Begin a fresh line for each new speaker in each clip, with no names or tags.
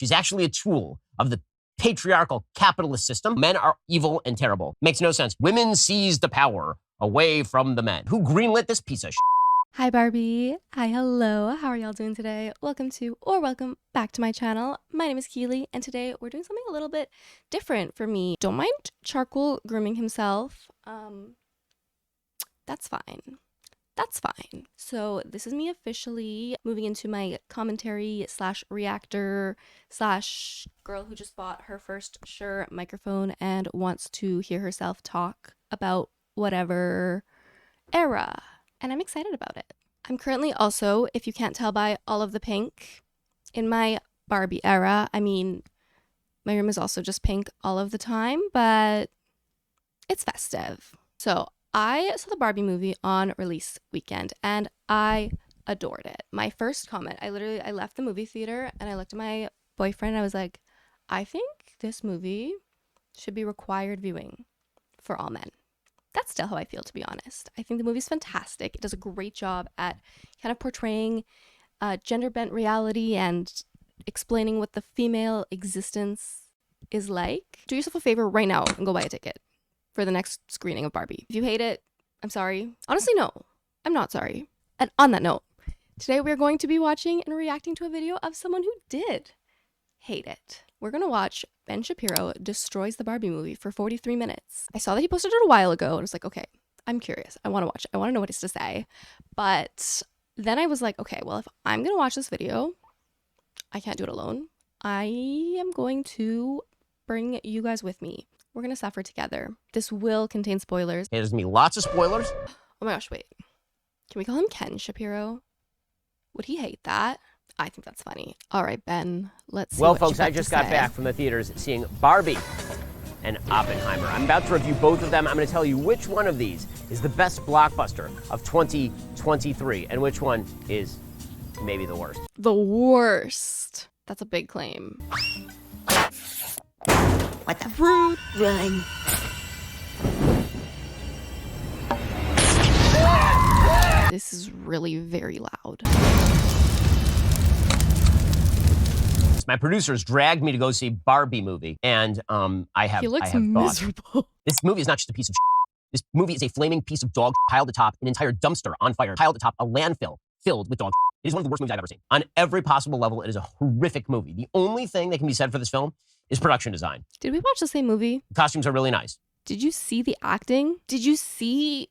She's actually a tool of the patriarchal capitalist system. Men are evil and terrible. Makes no sense. Women seize the power away from the men. Who greenlit this piece of shit?
Hi Barbie. Hi, hello. How are y'all doing today? Welcome back to my channel. My name is Keely, and today we're doing something a little bit different for me. Don't mind Charcoal grooming himself. That's fine. That's fine. So this is me officially moving into my commentary / reactor / girl who just bought her first Shure microphone and wants to hear herself talk about whatever era. And I'm excited about it. I'm currently also, if you can't tell by all of the pink, in my Barbie era. I mean, my room is also just pink all of the time, but it's festive. So I saw the Barbie movie on release weekend and I adored it. My first comment, I left the movie theater and I looked at my boyfriend and I was like, I think this movie should be required viewing for all men. That's still how I feel, to be honest. I think the movie's fantastic. It does a great job at kind of portraying gender-bent reality and explaining what the female existence is like. Do yourself a favor right now and go buy a ticket for the next screening of Barbie. If you hate it, I'm sorry. Honestly, no, I'm not sorry. And on that note, today we're going to be watching and reacting to a video of someone who did hate it. We're going to watch Ben Shapiro destroys the Barbie movie for 43 minutes. I saw that he posted it a while ago and I was like, okay, I'm curious. I want to watch it. I want to know what he has to say. But then I was like, okay, well, if I'm going to watch this video, I can't do it alone. I am going to bring you guys with me. We're going to suffer together. This will contain spoilers.
There's going to be lots of spoilers.
Oh my gosh, wait. Can we call him Ken Shapiro? Would he hate that? I think that's funny. All right, Ben, let's see.
Well, folks, I just got back from the theaters seeing Barbie and Oppenheimer. I'm about to review both of them. I'm going to tell you which one of these is the best blockbuster of 2023 and which one is maybe the worst.
The worst. That's a big claim.
What the rude run?
This is really very loud.
My producers dragged me to go see Barbie movie, and I have.
He looks
miserable.
miserable.
This movie is not just a piece of shit. This movie is a flaming piece of dog piled atop an entire dumpster on fire, piled atop a landfill filled with dog shit. It is one of the worst movies I've ever seen. On every possible level, it is a horrific movie. The only thing that can be said for this film is production design.
Did we watch the same movie?
The costumes are really nice.
Did you see the acting? Did you see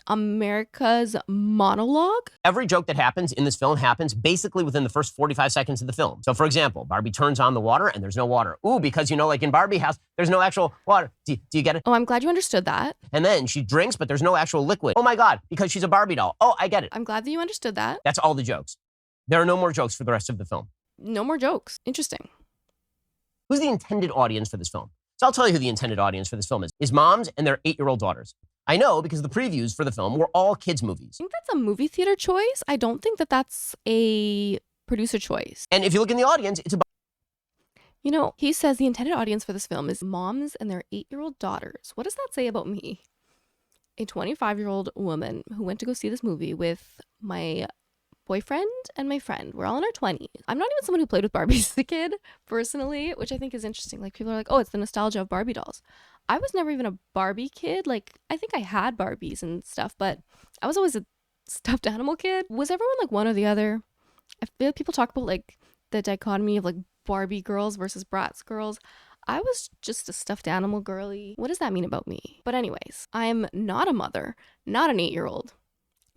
America's monologue?
Every joke that happens in this film happens basically within the first 45 seconds of the film. So, for example, Barbie turns on the water and there's no water. Ooh, because, you know, like in Barbie house, there's no actual water. Do you get it?
Oh, I'm glad you understood that.
And then she drinks, but there's no actual liquid. Oh my God, because she's a Barbie doll. Oh, I get it.
I'm glad that you understood that.
That's all the jokes. There are no more jokes for the rest of the film.
No more jokes. Interesting.
Who's the intended audience for this film? So I'll tell you who the intended audience for this film is moms and their 8-year-old daughters. I know because the previews for the film were all kids' movies.
I think that's a movie theater choice. I don't think that that's a producer choice.
And if you look in the audience, it's about...
You know, he says the intended audience for this film is moms and their 8-year-old daughters. What does that say about me? A 25-year-old woman who went to go see this movie with my boyfriend and my friend. We're all in our 20s. I'm not even someone who played with Barbies as a kid, personally, which I think is interesting. Like, people are like, oh, it's the nostalgia of Barbie dolls. I was never even a Barbie kid. Like, I think I had Barbies and stuff, but I was always a stuffed animal kid. Was everyone like one or the other? I feel like people talk about like the dichotomy of like Barbie girls versus Bratz girls. I was just a stuffed animal girly. What does that mean about me? But anyways, I am not a mother, not an 8-year-old,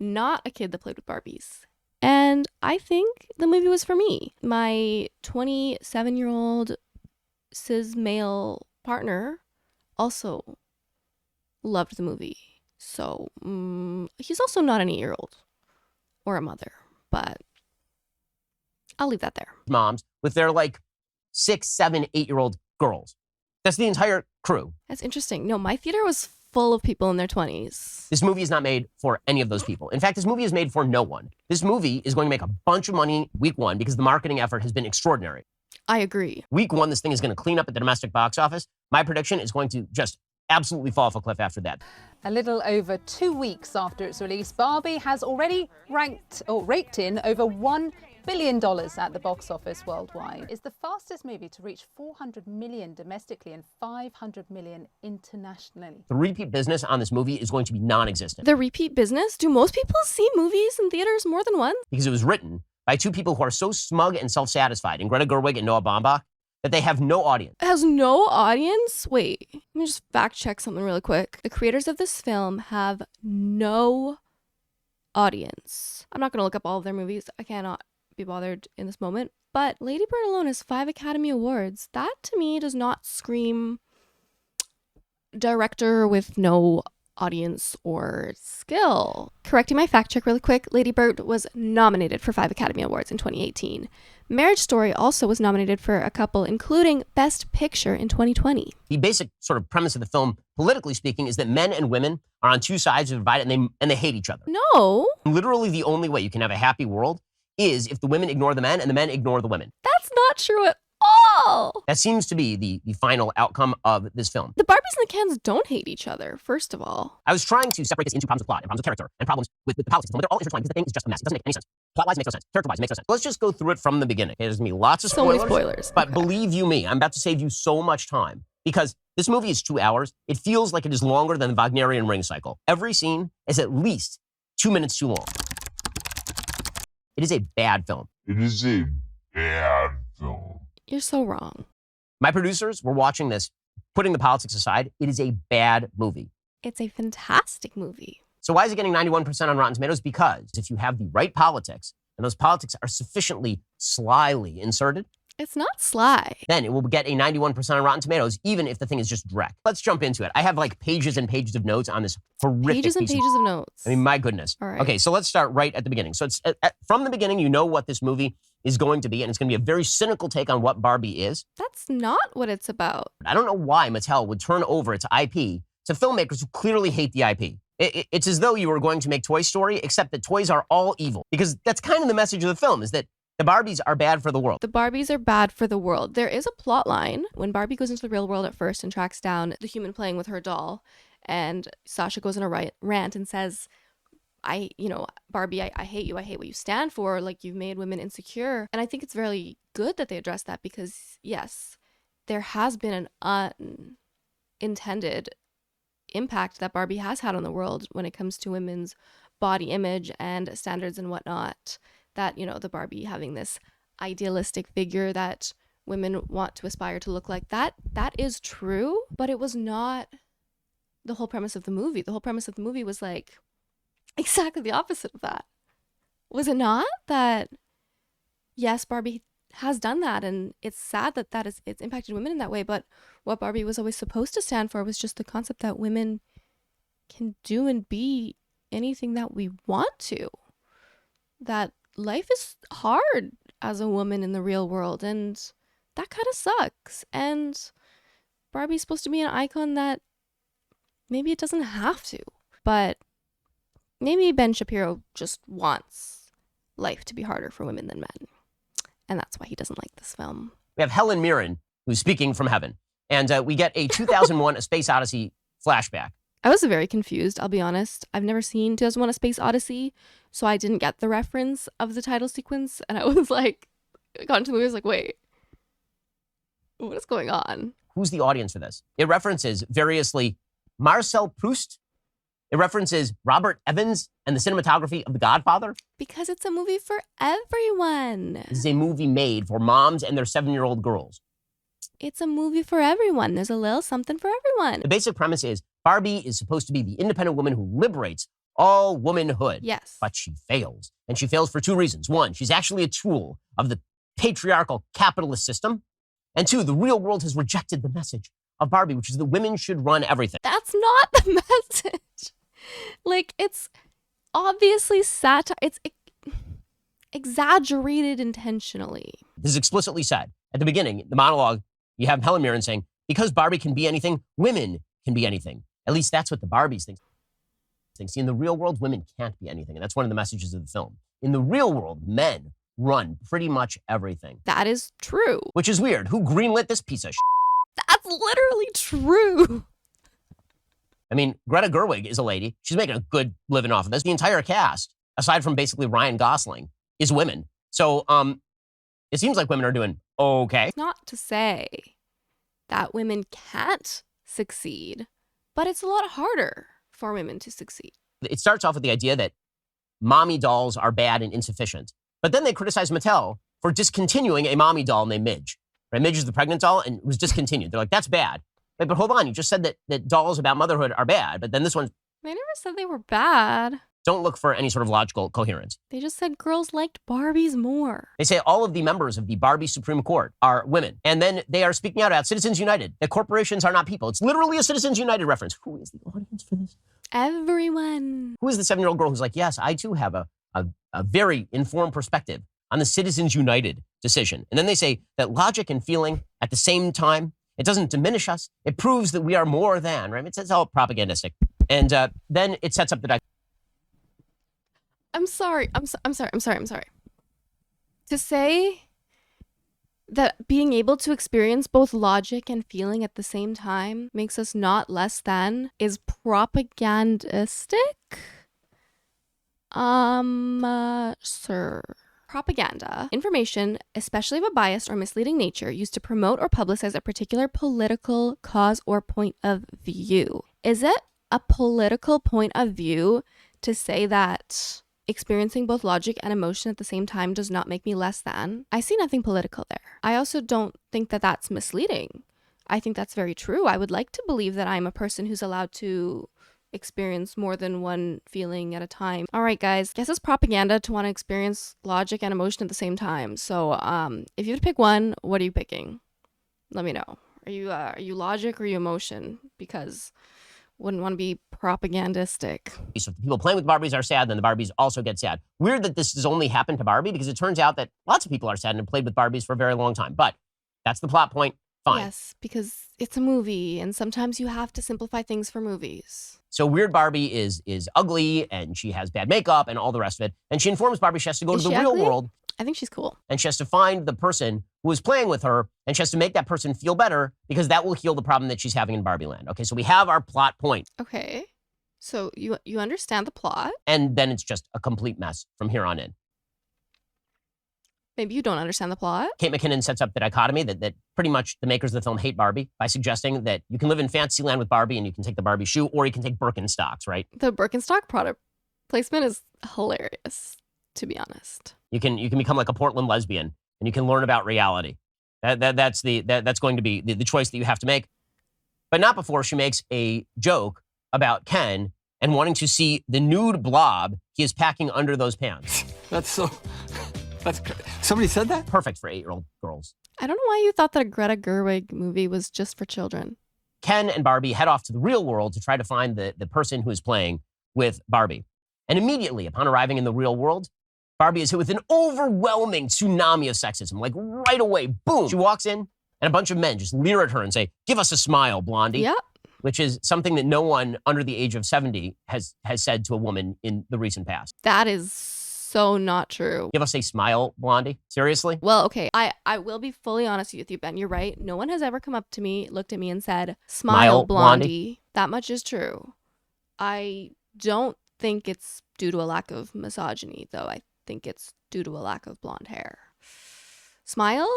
not a kid that played with Barbies. And I think the movie was for me. My 27-year-old cis male partner also loved the movie. So he's also not an 8-year-old or a mother, but I'll leave that there.
Moms with their like 6, 7, 8-year-old girls. That's the entire crew.
That's interesting. No, my theater was full of people in their 20s.
This movie is not made for any of those people. In fact, this movie is made for no one. This movie is going to make a bunch of money week one because the marketing effort has been extraordinary.
I agree.
Week one, this thing is going to clean up at the domestic box office. My prediction is going to just absolutely fall off a cliff after that.
A little over 2 weeks after its release, Barbie has already raked in over $1 billion at the box office worldwide. It's the fastest movie to reach 400 million domestically and 500 million internationally.
The repeat business on this movie is going to be non-existent.
The repeat business? Do most people see movies in theaters more than once?
Because it was written by two people who are so smug and self-satisfied, in Greta Gerwig and Noah Baumbach, that they have no audience.
It has no audience? Wait, let me just fact check something really quick. The creators of this film have no audience. I'm not going to look up all of their movies. I cannot be bothered in this moment. But Lady Bird alone has 5 Academy Awards. That to me does not scream director with no audience or skill. Correcting my fact check really quick, Lady Bird was nominated for 5 Academy Awards in 2018. Marriage Story also was nominated for a couple, including Best Picture in 2020.
The basic sort of premise of the film, politically speaking, is that men and women are on two sides of the divide and they hate each other.
No.
Literally the only way you can have a happy world is if the women ignore the men and the men ignore the women.
That's not true at all.
That seems to be the final outcome of this film.
The Barbies and the Kens don't hate each other, first of all.
I was trying to separate this into problems with plot and problems with character and problems with the politics, but they're all intertwined because the thing is just a mess. It doesn't make any sense. Plot-wise, it makes no sense. Character-wise, it makes no sense. Let's just go through it from the beginning. Okay, there's going to be lots of
So
spoilers.
many spoilers.
But
Okay.
believe you me, I'm about to save you so much time because this movie is 2 hours. It feels like it is longer than the Wagnerian ring cycle. Every scene is at least 2 minutes too long. It is a bad film.
It is a bad film.
You're so wrong.
My producers were watching this, putting the politics aside. It is a bad movie.
It's a fantastic movie.
So why is it getting 91% on Rotten Tomatoes? Because if you have the right politics, and those politics are sufficiently slyly inserted,
It's not sly.
then it will get a 91% on Rotten Tomatoes, even if the thing is just direct. Let's jump into it. I have like pages and pages of notes on this horrific
Pages and
piece
pages of notes.
I mean, my goodness.
All right.
Okay, so let's start right at the beginning. So it's from the beginning, you know what this movie is going to be, and it's going to be a very cynical take on what Barbie is.
That's not what it's about.
I don't know why Mattel would turn over its IP to filmmakers who clearly hate the IP. It's as though you were going to make Toy Story, except that toys are all evil. Because that's kind of the message of the film, is that the Barbies are bad for the world.
The Barbies are bad for the world. There is a plot line when Barbie goes into the real world at first and tracks down the human playing with her doll. And Sasha goes on a rant and says, Barbie, I hate you. I hate what you stand for. Like, you've made women insecure. And I think it's very good that they address that because, yes, there has been an unintended impact that Barbie has had on the world when it comes to women's body image and standards and whatnot. That, the Barbie having this idealistic figure that women want to aspire to look like, that is true, but it was not the whole premise of the movie. The whole premise of the movie was like exactly the opposite of that. Was it not? That, yes, Barbie has done that, and it's sad that it's impacted women in that way, but what Barbie was always supposed to stand for was just the concept that women can do and be anything that we want to. That life is hard as a woman in the real world, and that kind of sucks. And Barbie's supposed to be an icon that maybe it doesn't have to, but maybe Ben Shapiro just wants life to be harder for women than men. And that's why he doesn't like this film.
We have Helen Mirren, who's speaking from heaven. And we get a 2001 A Space Odyssey flashback.
I was very confused, I'll be honest. I've never seen 2001 A Space Odyssey, so I didn't get the reference of the title sequence. And I was like, got into the movie, I was like, wait, what is going on?
Who's the audience for this? It references variously Marcel Proust. It references Robert Evans and the cinematography of The Godfather.
Because it's a movie for everyone.
This is a movie made for moms and their 7-year-old girls.
It's a movie for everyone. There's a little something for everyone.
The basic premise is Barbie is supposed to be the independent woman who liberates all womanhood.
Yes.
But she fails. And she fails for 2 reasons. 1, she's actually a tool of the patriarchal capitalist system. And 2, the real world has rejected the message of Barbie, which is that women should run everything.
That's not the message. Like, it's obviously satire. It's exaggerated intentionally.
This is explicitly said. At the beginning, the monologue, you have Helen Mirren saying, because Barbie can be anything, women can be anything. At least that's what the Barbies think. See, in the real world, women can't be anything. And that's one of the messages of the film. In the real world, men run pretty much everything.
That is true.
Which is weird. Who greenlit this piece of shit?
That's literally true.
I mean, Greta Gerwig is a lady. She's making a good living off of this. The entire cast, aside from basically Ryan Gosling, is women. So it seems like women are doing okay.
It's not to say that women can't succeed, but it's a lot harder for women to succeed.
It starts off with the idea that mommy dolls are bad and insufficient. But then they criticize Mattel for discontinuing a mommy doll named Midge. Right? Midge is the pregnant doll and it was discontinued. They're like, that's bad. Wait, but hold on, you just said that dolls about motherhood are bad, but then this one,
They never said they were bad.
don't look for any sort of logical coherence.
They just said girls liked Barbies more.
They say all of the members of the Barbie Supreme Court are women. And then they are speaking out about Citizens United, that corporations are not people. It's literally a Citizens United reference. Who is the audience for this?
Everyone.
Who is the 7-year-old girl who's like, yes, I too have a very informed perspective on the Citizens United decision. And then they say that logic and feeling at the same time, it doesn't diminish us. It proves that we are more than, right? It's all propagandistic. And then it sets up the
I'm sorry. To say that being able to experience both logic and feeling at the same time makes us not less than is propagandistic? Sir. Propaganda, information, especially of a biased or misleading nature, used to promote or publicize a particular political cause or point of view. Is it a political point of view to say that experiencing both logic and emotion at the same time does not make me less than? I see nothing political there. I also don't think that that's misleading. I think that's very true. I would like to believe that I'm a person who's allowed to experience more than one feeling at a time. All right, guys, guess it's propaganda to want to experience logic and emotion at the same time. So if you had to pick one, what are you picking? Let me know. Are you logic or are you emotion? Because wouldn't want to be propagandistic.
So if the people playing with Barbies are sad, then the Barbies also get sad. Weird that this has only happened to Barbie because it turns out that lots of people are sad and have played with Barbies for a very long time. But that's the plot point. Fine.
Yes, because it's a movie and sometimes you have to simplify things for movies.
So Weird Barbie is ugly and she has bad makeup and all the rest of it. And she informs Barbie she has to go to the real world.
I think she's cool.
And she has to find the person who is playing with her and she has to make that person feel better because that will heal the problem that she's having in Barbie Land. Okay, so we have our plot point.
Okay. So you understand the plot.
And then it's just a complete mess from here on in.
Maybe you don't understand the plot.
Kate McKinnon sets up the dichotomy that pretty much the makers of the film hate Barbie by suggesting that you can live in Fantasyland with Barbie and you can take the Barbie shoe or you can take Birkenstocks, right?
The Birkenstock product placement is hilarious, to be honest.
You can become like a Portland lesbian and you can learn about reality. That's going to be the choice that you have to make. But not before she makes a joke about Ken and wanting to see the nude blob he is packing under those pants.
Somebody said that?
Perfect for 8-year-old girls.
I don't know why you thought that a Greta Gerwig movie was just for children.
Ken and Barbie head off to the real world to try to find the person who is playing with Barbie. And immediately upon arriving in the real world, Barbie is hit with an overwhelming tsunami of sexism. Like right away, boom. She walks in and a bunch of men just leer at her and say, "Give us a smile, Blondie."
Yep.
Which is something that no one under the age of 70 has said to a woman in the recent past.
That is so not true.
Give us a smile, Blondie? Seriously?
Well, okay, I will be fully honest with you, Ben. You're right. No one has ever come up to me, looked at me and said, "Smile, Blondie." That much is true. I don't think it's due to a lack of misogyny, though. I think it's due to a lack of blonde hair. Smile?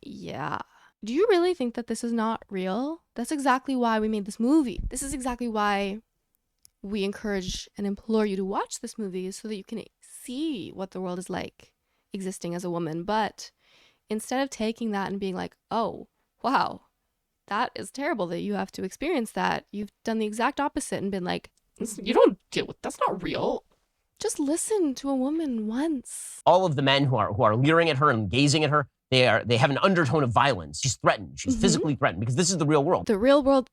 Yeah. Do you really think that this is not real? That's exactly why we made this movie. This is exactly why we encourage and implore you to watch this movie, so that you can see what the world is like existing as a woman. But instead of taking that and being like, "Oh, wow, that is terrible that you have to experience that," you've done the exact opposite and been like, "You don't deal with, that's not real." Just listen to a woman once.
All of the men who are leering at her and gazing at her, they have an undertone of violence. She's threatened. She's physically threatened because this is the real world.
The real world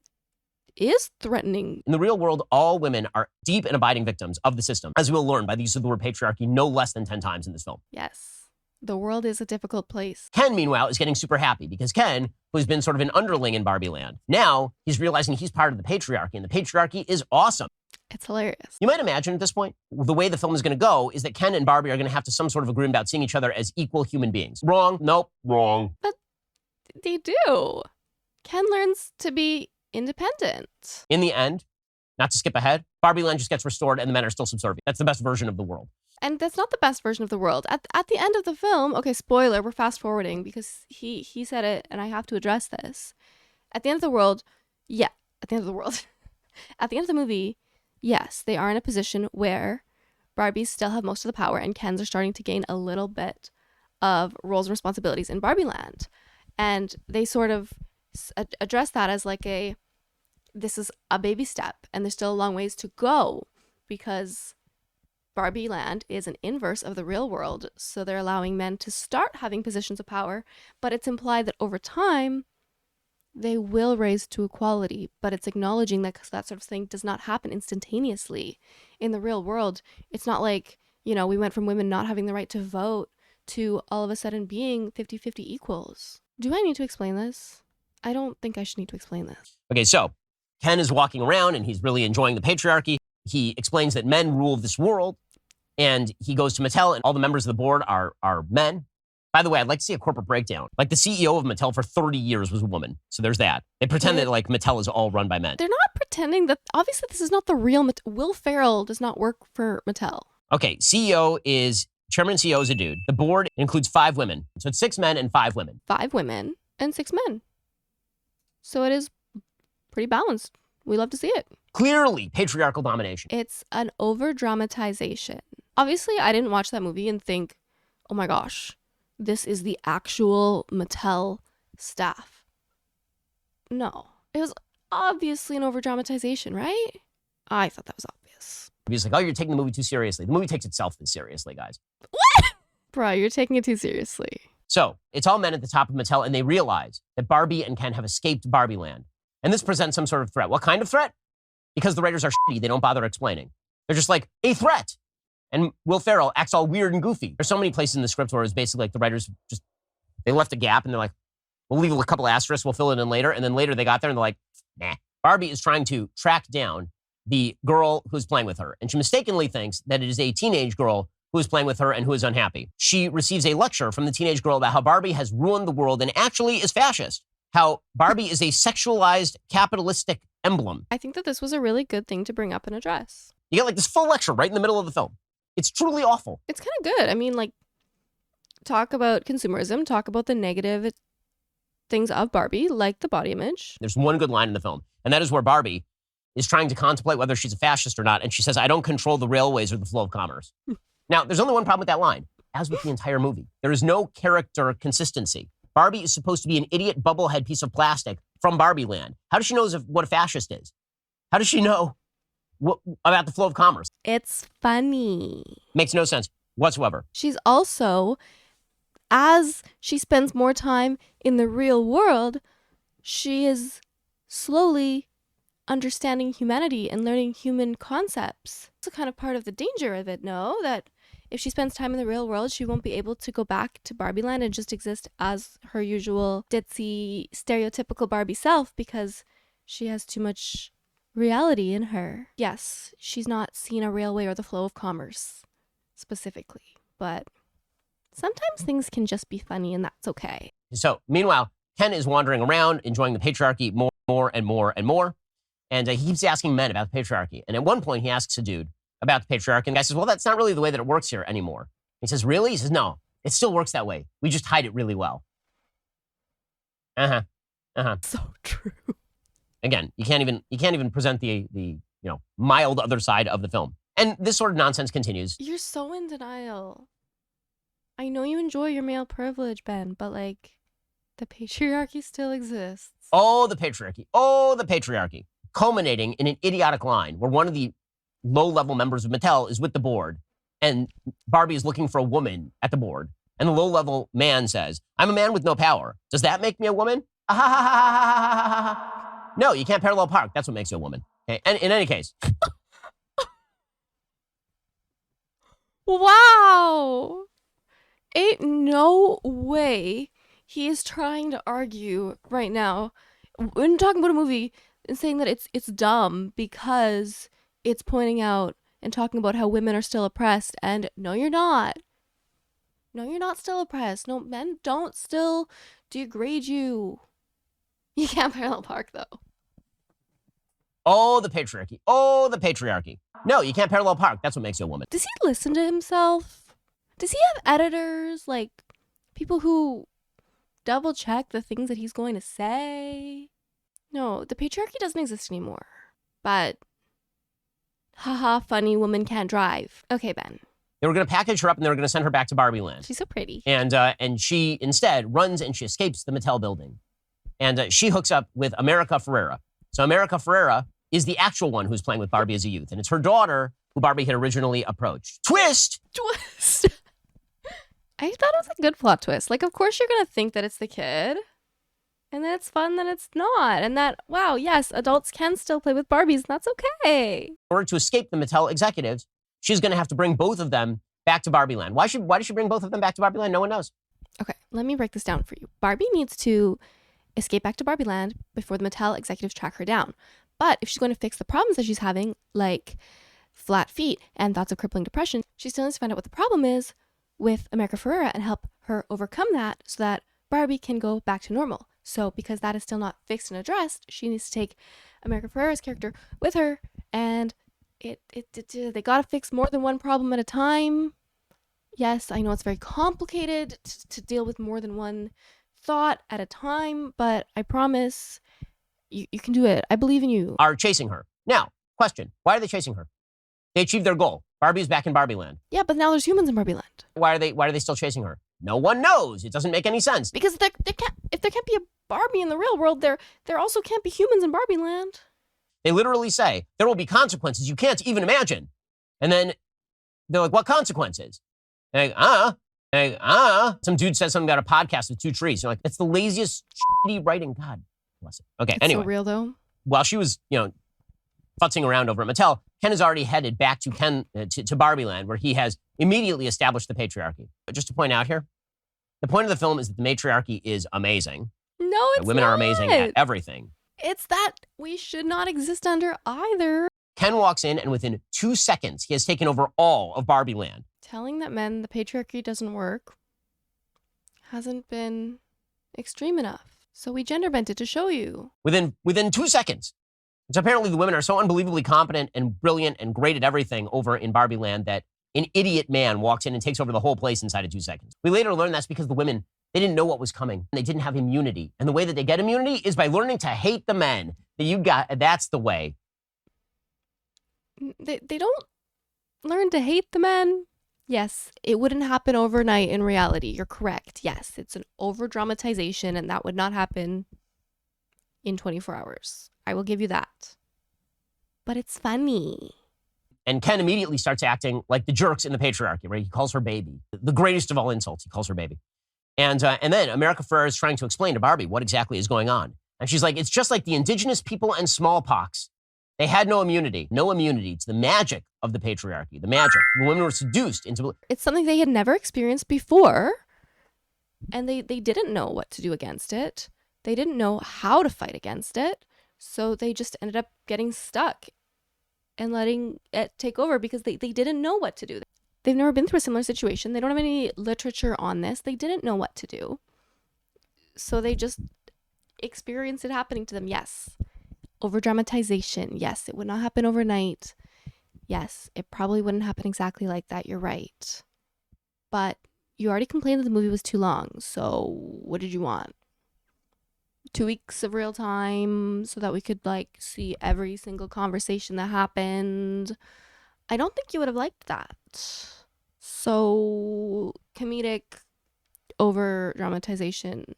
is threatening.
In the real world, all women are deep and abiding victims of the system, as we'll learn by the use of the word patriarchy no less than 10 times in this film.
Yes. The world is a difficult place.
Ken, meanwhile, is getting super happy because Ken, who's been sort of an underling in Barbie Land, now he's realizing he's part of the patriarchy, and the patriarchy is awesome.
It's hilarious.
You might imagine at this point, the way the film is going to go is that Ken and Barbie are going to have to some sort of agreement about seeing each other as equal human beings. Wrong. Nope. Wrong.
But they do. Ken learns to be independent.
In the end, not to skip ahead, Barbie Land just gets restored and the men are still subservient. That's the best version of the world.
And that's not the best version of the world. At the end of the film, okay, spoiler, we're fast forwarding because he said it and I have to address this. At the end of the world, yeah, at the end of the world. At the end of the movie, yes, they are in a position where Barbies still have most of the power and Kens are starting to gain a little bit of roles and responsibilities in Barbie land. And they sort of address that as like this is a baby step and there's still a long ways to go because Barbie land is an inverse of the real world. So they're allowing men to start having positions of power, but it's implied that over time, they will raise to equality, but it's acknowledging that that sort of thing does not happen instantaneously. In the real world, it's not like, we went from women not having the right to vote to all of a sudden being 50-50 equals. Do I need to explain this? I don't think I should need to explain this.
Okay, so Ken is walking around and he's really enjoying the patriarchy. He explains that men rule this world, and he goes to Mattel and all the members of the board are men. By the way, I'd like to see a corporate breakdown. Like the CEO of Mattel for 30 years was a woman. So there's that. They pretend that like Mattel is all run by men.
They're not pretending that, obviously this is not the real Will Ferrell does not work for Mattel.
Okay, Chairman and CEO is a dude. The board includes 5 women. So it's 6 men and 5 women.
5 women and 6 men. So it is pretty balanced. We love to see it.
Clearly patriarchal domination.
It's an over-dramatization. Obviously, I didn't watch that movie and think, oh my gosh, this is the actual Mattel staff. No, it was obviously an over-dramatization, right? I thought that was obvious.
He's like, oh, you're taking the movie too seriously. The movie takes itself this seriously, guys.
What? Bro, you're taking it too seriously.
So it's all men at the top of Mattel, and they realize that Barbie and Ken have escaped Barbie land. And this presents some sort of threat. What kind of threat? Because the writers are shitty, they don't bother explaining. They're just like, a threat. And Will Ferrell acts all weird and goofy. There's so many places in the script where it's basically like the writers they left a gap and they're like, we'll leave a couple asterisks, we'll fill it in later. And then later they got there and they're like, nah. Barbie is trying to track down the girl who's playing with her. And she mistakenly thinks that it is a teenage girl who is playing with her and who is unhappy. She receives a lecture from the teenage girl about how Barbie has ruined the world and actually is fascist. How Barbie is a sexualized capitalistic emblem.
I think that this was a really good thing to bring up and address.
You get like this full lecture right in the middle of the film. It's truly awful.
It's kind of good. I mean, like, talk about consumerism, talk about the negative things of Barbie, like the body image.
There's one good line in the film, and that is where Barbie is trying to contemplate whether she's a fascist or not, and she says, I don't control the railways or the flow of commerce. Now, there's only one problem with that line, as with the entire movie. There is no character consistency. Barbie is supposed to be an idiot bubblehead piece of plastic from Barbie land. How does she know what a fascist is? How does she know about the flow of commerce?
It's funny.
Makes no sense whatsoever.
She's also, as she spends more time in the real world, she is slowly understanding humanity and learning human concepts. It's a kind of part of the danger of it, no? That if she spends time in the real world, she won't be able to go back to Barbie land and just exist as her usual ditzy, stereotypical Barbie self because she has too much reality in her. Yes, she's not seen a railway or the flow of commerce specifically, but sometimes things can just be funny and that's okay.
So, meanwhile, Ken is wandering around, enjoying the patriarchy more and more and more. And he keeps asking men about the patriarchy. And at one point, he asks a dude about the patriarchy. And the guy says, well, that's not really the way that it works here anymore. He says, really? He says, no, it still works that way. We just hide it really well.
So true.
Again, you can't even present the mild other side of the film. And this sort of nonsense continues.
You're so in denial. I know you enjoy your male privilege, Ben, but like the patriarchy still exists.
Oh, the patriarchy. Oh, the patriarchy. Culminating in an idiotic line where one of the low-level members of Mattel is with the board and Barbie is looking for a woman at the board. And the low-level man says, I'm a man with no power. Does that make me a woman? No, you can't parallel park. That's what makes you a woman. Okay? And in any case.
Wow. Ain't no way he is trying to argue right now when talking about a movie and saying that it's dumb because it's pointing out and talking about how women are still oppressed. And no, you're not. No, you're not still oppressed. No, men don't still degrade you. You can't parallel park, though.
Oh, the patriarchy. Oh, the patriarchy. No, you can't parallel park. That's what makes you a woman.
Does he listen to himself? Does he have editors, like people who double check the things that he's going to say? No, the patriarchy doesn't exist anymore. But, haha, funny, woman can't drive. Okay, Ben.
They were going to package her up and they were going to send her back to Barbie Land.
She's so pretty.
And she instead runs and she escapes the Mattel building. And she hooks up with America Ferrera. So America Ferrera is the actual one who's playing with Barbie as a youth. And it's her daughter who Barbie had originally approached. Twist!
I thought it was a good plot twist. Like, of course you're going to think that it's the kid. And then it's fun that it's not. And that, wow, yes, adults can still play with Barbies. And that's okay.
In order to escape the Mattel executives, she's going to have to bring both of them back to Barbie Land. Why does she bring both of them back to Barbie Land? No one knows.
Okay, let me break this down for you. Barbie needs to escape back to Barbie Land before the Mattel executives track her down. But if she's going to fix the problems that she's having, like flat feet and thoughts of crippling depression, she still needs to find out what the problem is with America Ferrera and help her overcome that so that Barbie can go back to normal. So because that is still not fixed and addressed, she needs to take America Ferrera's character with her, and they got to fix more than one problem at a time. Yes, I know it's very complicated to deal with more than one thought at a time, but I promise you can do it. I believe in you.
Are chasing her. Now, question. Why are they chasing her? They achieved their goal. Barbie's back in Barbie Land.
Yeah, but now there's humans in Barbie Land.
Why are they still chasing her? No one knows. It doesn't make any sense.
Because if there can't be a Barbie in the real world, there also can't be humans in Barbie Land.
They literally say, there will be consequences you can't even imagine. And then they're like, what consequences? And they're like, Some dude says something about a podcast with two trees. You're like, that's the laziest shitty writing. God bless it. Okay,
It's
anyway.
so real, though.
While she was, futzing around over at Mattel, Ken is already headed back to Barbie Land, where he has immediately established the patriarchy. But just to point out here, the point of the film is that the matriarchy is amazing.
No, it's
Women
not.
are amazing at everything.
It's that we should not exist under either.
Ken walks in, and within 2 seconds, he has taken over all of Barbie Land.
Telling that men the patriarchy doesn't work hasn't been extreme enough. So we gender bent it to show you.
Within 2 seconds. So apparently the women are so unbelievably competent and brilliant and great at everything over in Barbie Land that an idiot man walks in and takes over the whole place inside of 2 seconds. We later learn that's because the women, they didn't know what was coming. They didn't have immunity. And the way that they get immunity is by learning to hate the men. That's the way.
They don't learn to hate the men. Yes, it wouldn't happen overnight in reality. You're correct. Yes, it's an over-dramatization, and that would not happen in 24 hours. I will give you that. But it's funny.
And Ken immediately starts acting like the jerks in the patriarchy, right? He calls her baby. The greatest of all insults, he calls her baby. And then America Ferrera is trying to explain to Barbie what exactly is going on. And she's like, it's just like the indigenous people and smallpox. They had no immunity. No immunity. It's the magic of the patriarchy. The magic. The women were seduced into...
It's something they had never experienced before. And they didn't know what to do against it. They didn't know how to fight against it. So they just ended up getting stuck and letting it take over because they didn't know what to do. They've never been through a similar situation. They don't have any literature on this. They didn't know what to do. So they just experienced it happening to them. Yes. Over-dramatization. Yes, it would not happen overnight. Yes, it probably wouldn't happen exactly like that. You're right. But you already complained that the movie was too long. So what did you want? 2 weeks of real time so that we could see every single conversation that happened. I don't think you would have liked that. So comedic over dramatization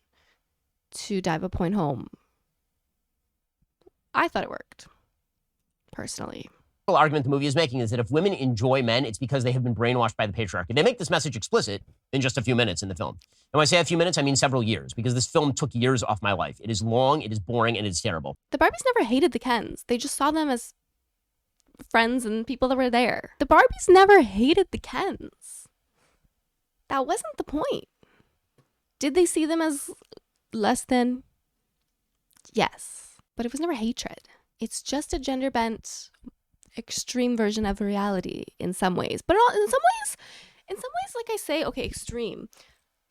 to dive a point home. I thought it worked, personally.
The argument the movie is making is that if women enjoy men, it's because they have been brainwashed by the patriarchy. They make this message explicit in just a few minutes in the film. And when I say a few minutes, I mean several years, because this film took years off my life. It is long, it is boring, and it's terrible.
The Barbies never hated the Kens. They just saw them as friends and people that were there. The Barbies never hated the Kens. That wasn't the point. Did they see them as less than? Yes. But it was never hatred. It's just a gender bent extreme version of reality in some ways. But in some ways, like I say, okay, extreme.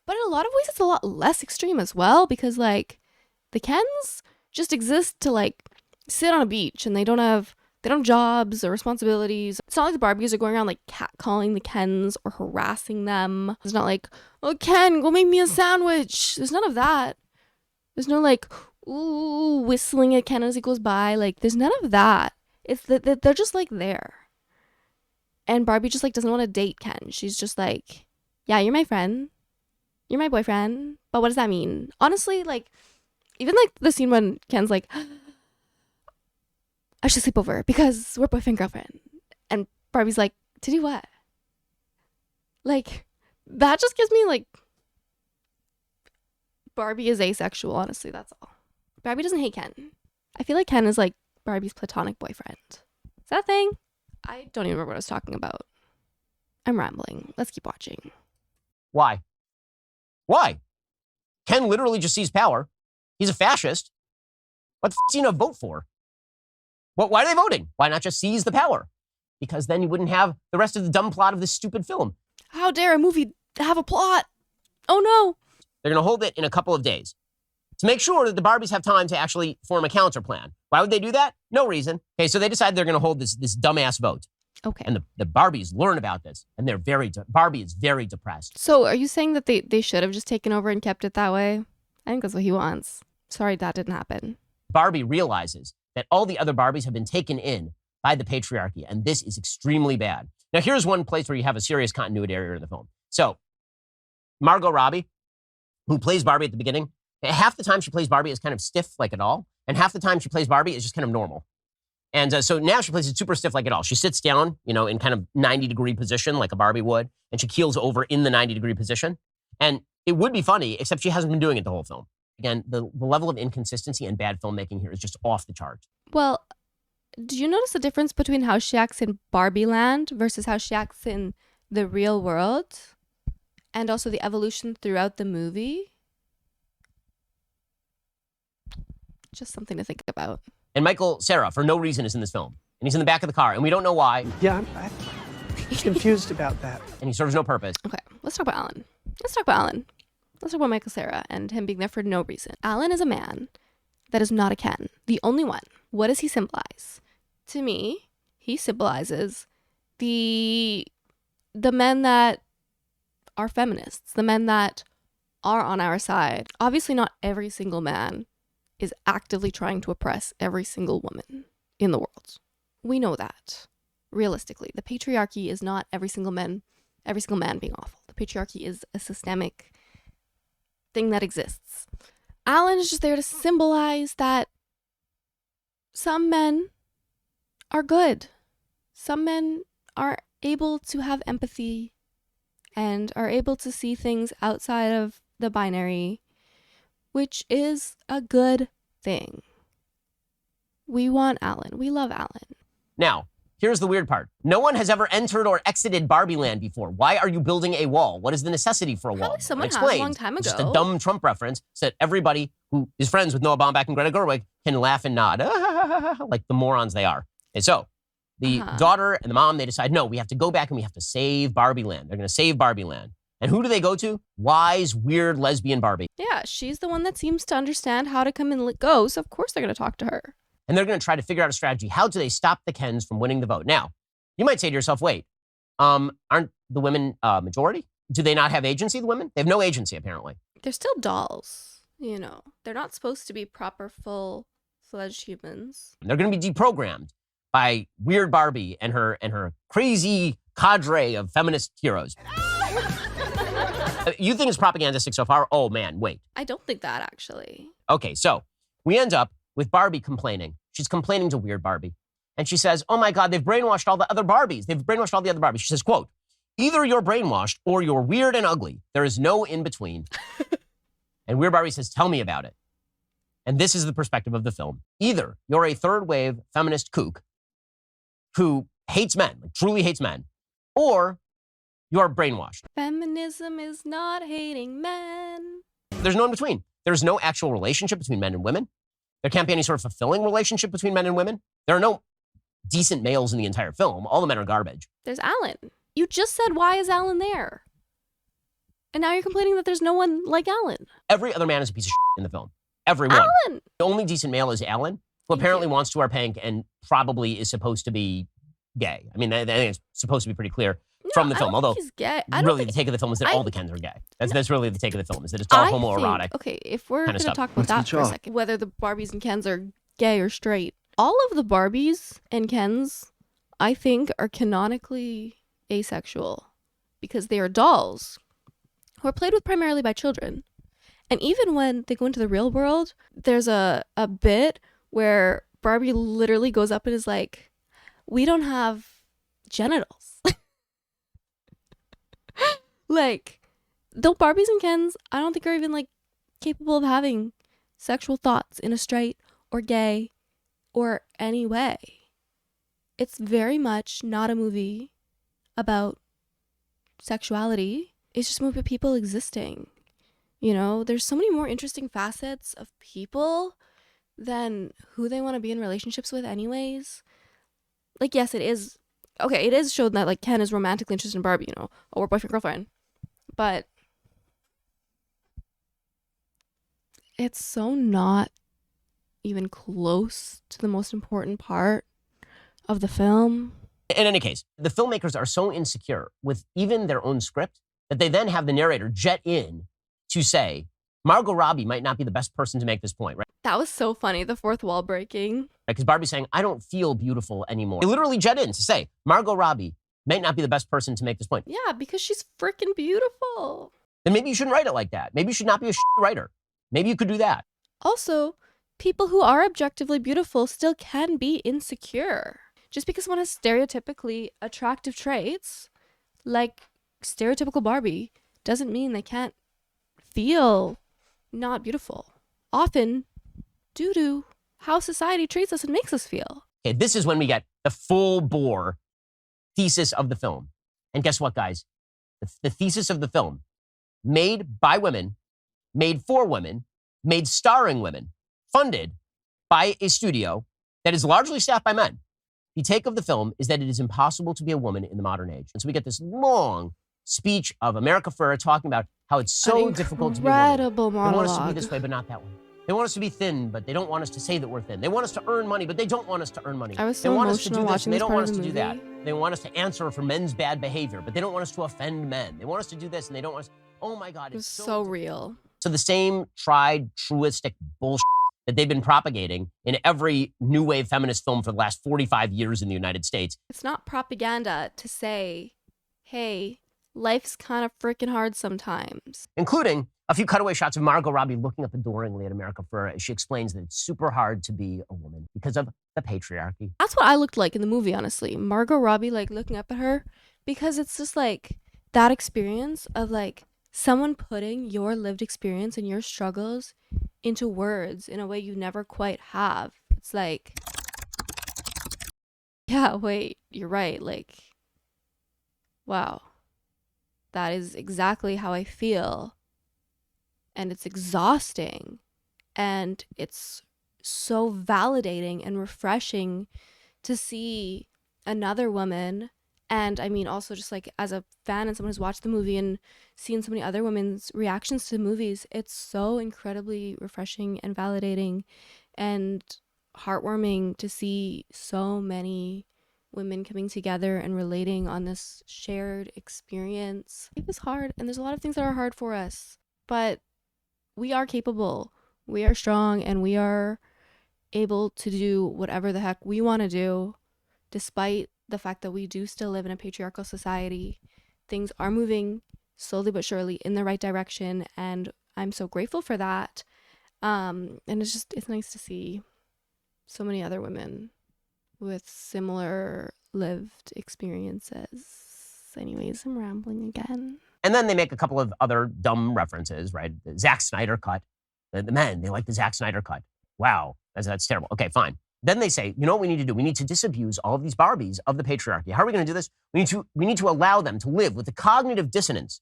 But in a lot of ways, it's a lot less extreme as well, because the Kens just exist to sit on a beach and they don't have jobs or responsibilities. It's not like the Barbies are going around like catcalling the Kens or harassing them. It's not like, oh, Ken, go make me a sandwich. There's none of that. There's no like, ooh, whistling at Ken as he goes by. Like, there's none of that. It's that they're just like there. And Barbie just like doesn't want to date Ken. She's just like, yeah, you're my friend. You're my boyfriend. But what does that mean? Honestly, like, even like the scene when Ken's like, I should sleep over because we're boyfriend girlfriend. And Barbie's like, to do what? Like, that just gives me like, Barbie is asexual, honestly, that's all. Barbie doesn't hate Ken. I feel like Ken is like Barbie's platonic boyfriend. Is that a thing? I don't even remember what I was talking about. I'm rambling. Let's keep watching.
Why? Why? Ken literally just sees power. He's a fascist. What the f*** is he gonna vote for? Why are they voting? Why not just seize the power? Because then you wouldn't have the rest of the dumb plot of this stupid film.
How dare a movie have a plot? Oh no.
They're going to hold it in a couple of days to make sure that the Barbies have time to actually form a counter plan. Why would they do that? No reason. Okay, so they decide they're going to hold this dumbass vote.
Okay.
And the Barbies learn about this, and they're Barbie is very depressed.
So are you saying that they should have just taken over and kept it that way? I think that's what he wants. Sorry that didn't happen.
Barbie realizes that all the other Barbies have been taken in by the patriarchy, and this is extremely bad. Now, here's one place where you have a serious continuity error in the film. So, Margot Robbie, who plays Barbie at the beginning, half the time she plays Barbie is kind of stiff like a doll, and half the time she plays Barbie is just kind of normal. And so now she plays it super stiff like a doll. She sits down, in kind of 90-degree position like a Barbie would, and she keels over in the 90-degree position. And it would be funny, except she hasn't been doing it the whole film. Again, the level of inconsistency and bad filmmaking here is just off the charts.
Well, do you notice the difference between how she acts in Barbie Land versus how she acts in the real world? And also the evolution throughout the movie? Just something to think about.
And Michael Cera, for no reason, is in this film. And he's in the back of the car, and we don't know why.
Yeah, I'm confused about that.
And he serves no purpose.
Okay, let's talk about Alan. Let's talk about Michael Cera and him being there for no reason. Alan is a man that is not a Ken. The only one. What does he symbolize? To me, he symbolizes the men that are feminists, the men that are on our side. Obviously, not every single man is actively trying to oppress every single woman in the world. We know that. Realistically, the patriarchy is not every single man being awful. The patriarchy is a systemic thing that exists. Alan is just there to symbolize that some men are good. Some men are able to have empathy and are able to see things outside of the binary, which is a good thing. We want Alan. We love Alan.
Now, here's the weird part. No one has ever entered or exited Barbie Land before. Why are you building a wall? What is the necessity for a wall?
Probably someone has
Explains.
a long time ago.
Just a dumb Trump reference so that everybody who is friends with Noah Baumbach and Greta Gerwig can laugh and nod like the morons they are. And so the daughter and the mom, they decide, no, we have to go back and we have to save Barbie Land. They're going to save Barbie Land. And who do they go to? Wise, weird, lesbian Barbie.
Yeah, she's the one that seems to understand how to come and go, so of course they're going to talk to her.
And they're going to try to figure out a strategy. How do they stop the Kens from winning the vote? Now, you might say to yourself, wait, aren't the women majority? Do they not have agency, the women? They have no agency, apparently.
They're still dolls, They're not supposed to be proper, full-fledged humans.
They're going to be deprogrammed by weird Barbie and her crazy cadre of feminist heroes. You think it's propagandistic so far? Oh, man, wait.
I don't think that, actually.
Okay, so we end up with Barbie complaining. She's complaining to weird Barbie. And she says, oh my God, they've brainwashed all the other Barbies. They've brainwashed all the other Barbies. She says, quote, either you're brainwashed or you're weird and ugly. There is no in between. And weird Barbie says, tell me about it. And this is the perspective of the film. Either you're a third wave feminist kook who hates men, like truly hates men, or you're brainwashed.
Feminism is not hating men.
There's no in between. There's no actual relationship between men and women. There can't be any sort of fulfilling relationship between men and women. There are no decent males in the entire film. All the men are garbage.
There's Alan. You just said, why is Alan there? And now you're complaining that there's no one like Alan.
Every other man is a piece of shit in the film. Everyone.
Alan!
The only decent male is Alan. who apparently wants to wear pink and probably is supposed to be gay. I mean, I think it's supposed to be pretty clear from the film.
I don't
Although,
think he's gay.
really, the take of the film is that all the Kens are gay. That's really the take of the film, is that it's all homoerotic.
Okay, if we're going to
stuff.
talk about that for a second, whether the Barbies and Kens are gay or straight, all of the Barbies and Kens, I think, are canonically asexual because they are dolls who are played with primarily by children. And even when they go into the real world, there's a bit where Barbie literally goes up and is like, we don't have genitals. Like, though Barbies and Kens, I don't think are even like capable of having sexual thoughts in a straight or gay or any way. It's very much not a movie about sexuality. It's just a movie of people existing. You know, there's so many more interesting facets of people than who they want to be in relationships with anyways. Like, yes, it is. Okay, it is shown that like Ken is romantically interested in Barbie, you know, or boyfriend, girlfriend. But it's so not even close to the most important part of the film.
In any case, the filmmakers are so insecure with even their own script that they then have the narrator jet in to say, Margot Robbie might not be the best person to make this point, right?
That was so funny, the fourth wall breaking.
Because Barbie's saying, I don't feel beautiful anymore. They literally jet in to say, Margot Robbie may not be the best person to make this point.
Yeah, because she's freaking beautiful.
Then maybe you shouldn't write it like that. Maybe you should not be a writer. Maybe you could do that.
Also, people who are objectively beautiful still can be insecure. Just because someone has stereotypically attractive traits, like stereotypical Barbie, doesn't mean they can't feel not beautiful. Often due to how society treats us and makes us feel.
Okay, this is when we get the full bore thesis of the film. And guess what, guys? The thesis of the film, made by women, made for women, made starring women, funded by a studio that is largely staffed by men. The take of the film is that it is impossible to be a woman in the modern age. And so we get this long speech of America Ferrera talking about how it's so difficult to be a woman.
Incredible monologue.
They want us to be this way, but not that way. They want us to be thin, but they don't want us to say that we're thin. They want us to earn money, but they don't want us to earn money.
I was so
they want us to do
emotional
this, and
watching
they
this
don't
part
want
of
us
the
to do that.
movie.
They want us to answer for men's bad behavior, but they don't want us to offend men. They want us to do this, and they don't want us. Oh my God,
It
it's
was so real.
So the same tried, truistic bullshit that they've been propagating in every new wave feminist film for the last 45 years in the United States.
It's not propaganda to say, hey, life's kind of freaking hard sometimes.
Including a few cutaway shots of Margot Robbie looking up adoringly at America Ferrera as she explains that it's super hard to be a woman because of the patriarchy.
That's what I looked like in the movie, honestly. Margot Robbie, like, looking up at her, because it's just like that experience of like someone putting your lived experience and your struggles into words in a way you never quite have. It's like, yeah, wait, you're right. Like, wow, that is exactly how I feel. And it's exhausting. And it's so validating and refreshing to see another woman. And I mean, also just like as a fan and someone who's watched the movie and seen so many other women's reactions to the movies, it's so incredibly refreshing and validating and heartwarming to see so many women coming together and relating on this shared experience. Life is hard, and there's a lot of things that are hard for us, but we are capable, we are strong, and we are able to do whatever the heck we want to do, despite the fact that we do still live in a patriarchal society. Things are moving slowly but surely in the right direction, and I'm so grateful for that. And it's nice to see so many other women with similar lived experiences. Anyways, I'm rambling again.
And then they make a couple of other dumb references, right? The Zack Snyder cut. The men, they like the Zack Snyder cut. Wow, that's terrible. Okay, fine. Then they say, you know what we need to do? We need to disabuse all of these Barbies of the patriarchy. How are we going to do this? We need to allow them to live with the cognitive dissonance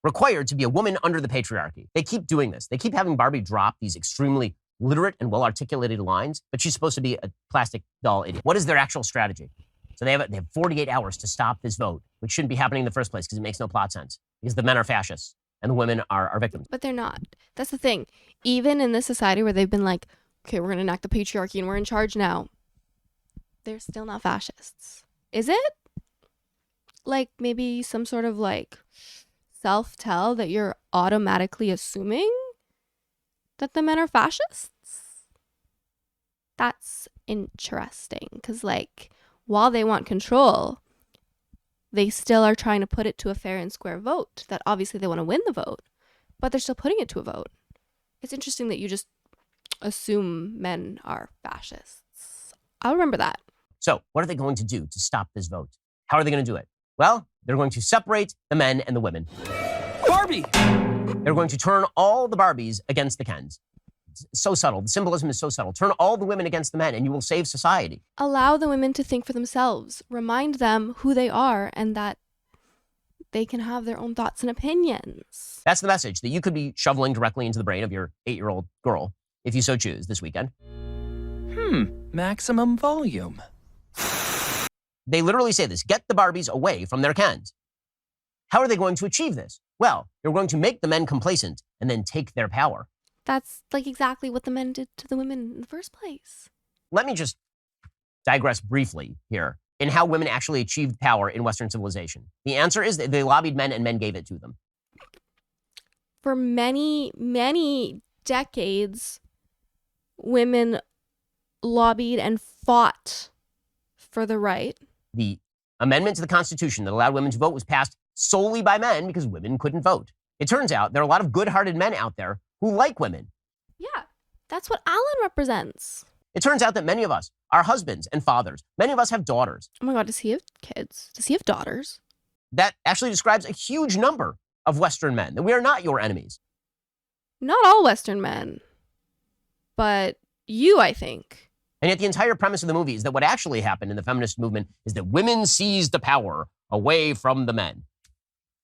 required to be a woman under the patriarchy. They keep doing this. They keep having Barbie drop these extremely literate and well-articulated lines, but she's supposed to be a plastic doll idiot. What is their actual strategy? So they have 48 hours to stop this vote, which shouldn't be happening in the first place because it makes no plot sense. Because the men are fascists and the women are victims.
But they're not. That's the thing. Even in this society where they've been like, okay, we're going to enact the patriarchy and we're in charge now. They're still not fascists. Is it? Like maybe some sort of like self-tell that you're automatically assuming that the men are fascists? That's interesting because like while they want control, they still are trying to put it to a fair and square vote that obviously they want to win the vote, but they're still putting it to a vote. It's interesting that you just assume men are fascists. I'll remember that.
So what are they going to do to stop this vote? How are they going to do it? Well, they're going to separate the men and the women.
Barbie!
They're going to turn all the Barbies against the Kens. It's so subtle. The symbolism is so subtle. Turn all the women against the men and you will save society.
Allow the women to think for themselves. Remind them who they are and that they can have their own thoughts and opinions.
That's the message that you could be shoveling directly into the brain of your 8-year-old girl, if you so choose, this weekend.
Maximum volume.
They literally say this, get the Barbies away from their Kens. How are they going to achieve this? Well, they're going to make the men complacent and then take their power.
That's like exactly what the men did to the women in the first place.
Let me just digress briefly here in how women actually achieved power in Western civilization. The answer is that they lobbied men and men gave it to them.
For many, many decades, women lobbied and fought for the right.
The amendment to the Constitution that allowed women to vote was passed solely by men because women couldn't vote. It turns out there are a lot of good-hearted men out there who like women.
Yeah, that's what Alan represents.
It turns out that many of us are husbands and fathers. Many of us have daughters.
Oh my God, does he have kids? Does he have daughters?
That actually describes a huge number of Western men, that we are not your enemies.
Not all Western men, but you, I think.
And yet the entire premise of the movie is that what actually happened in the feminist movement is that women seized the power away from the men.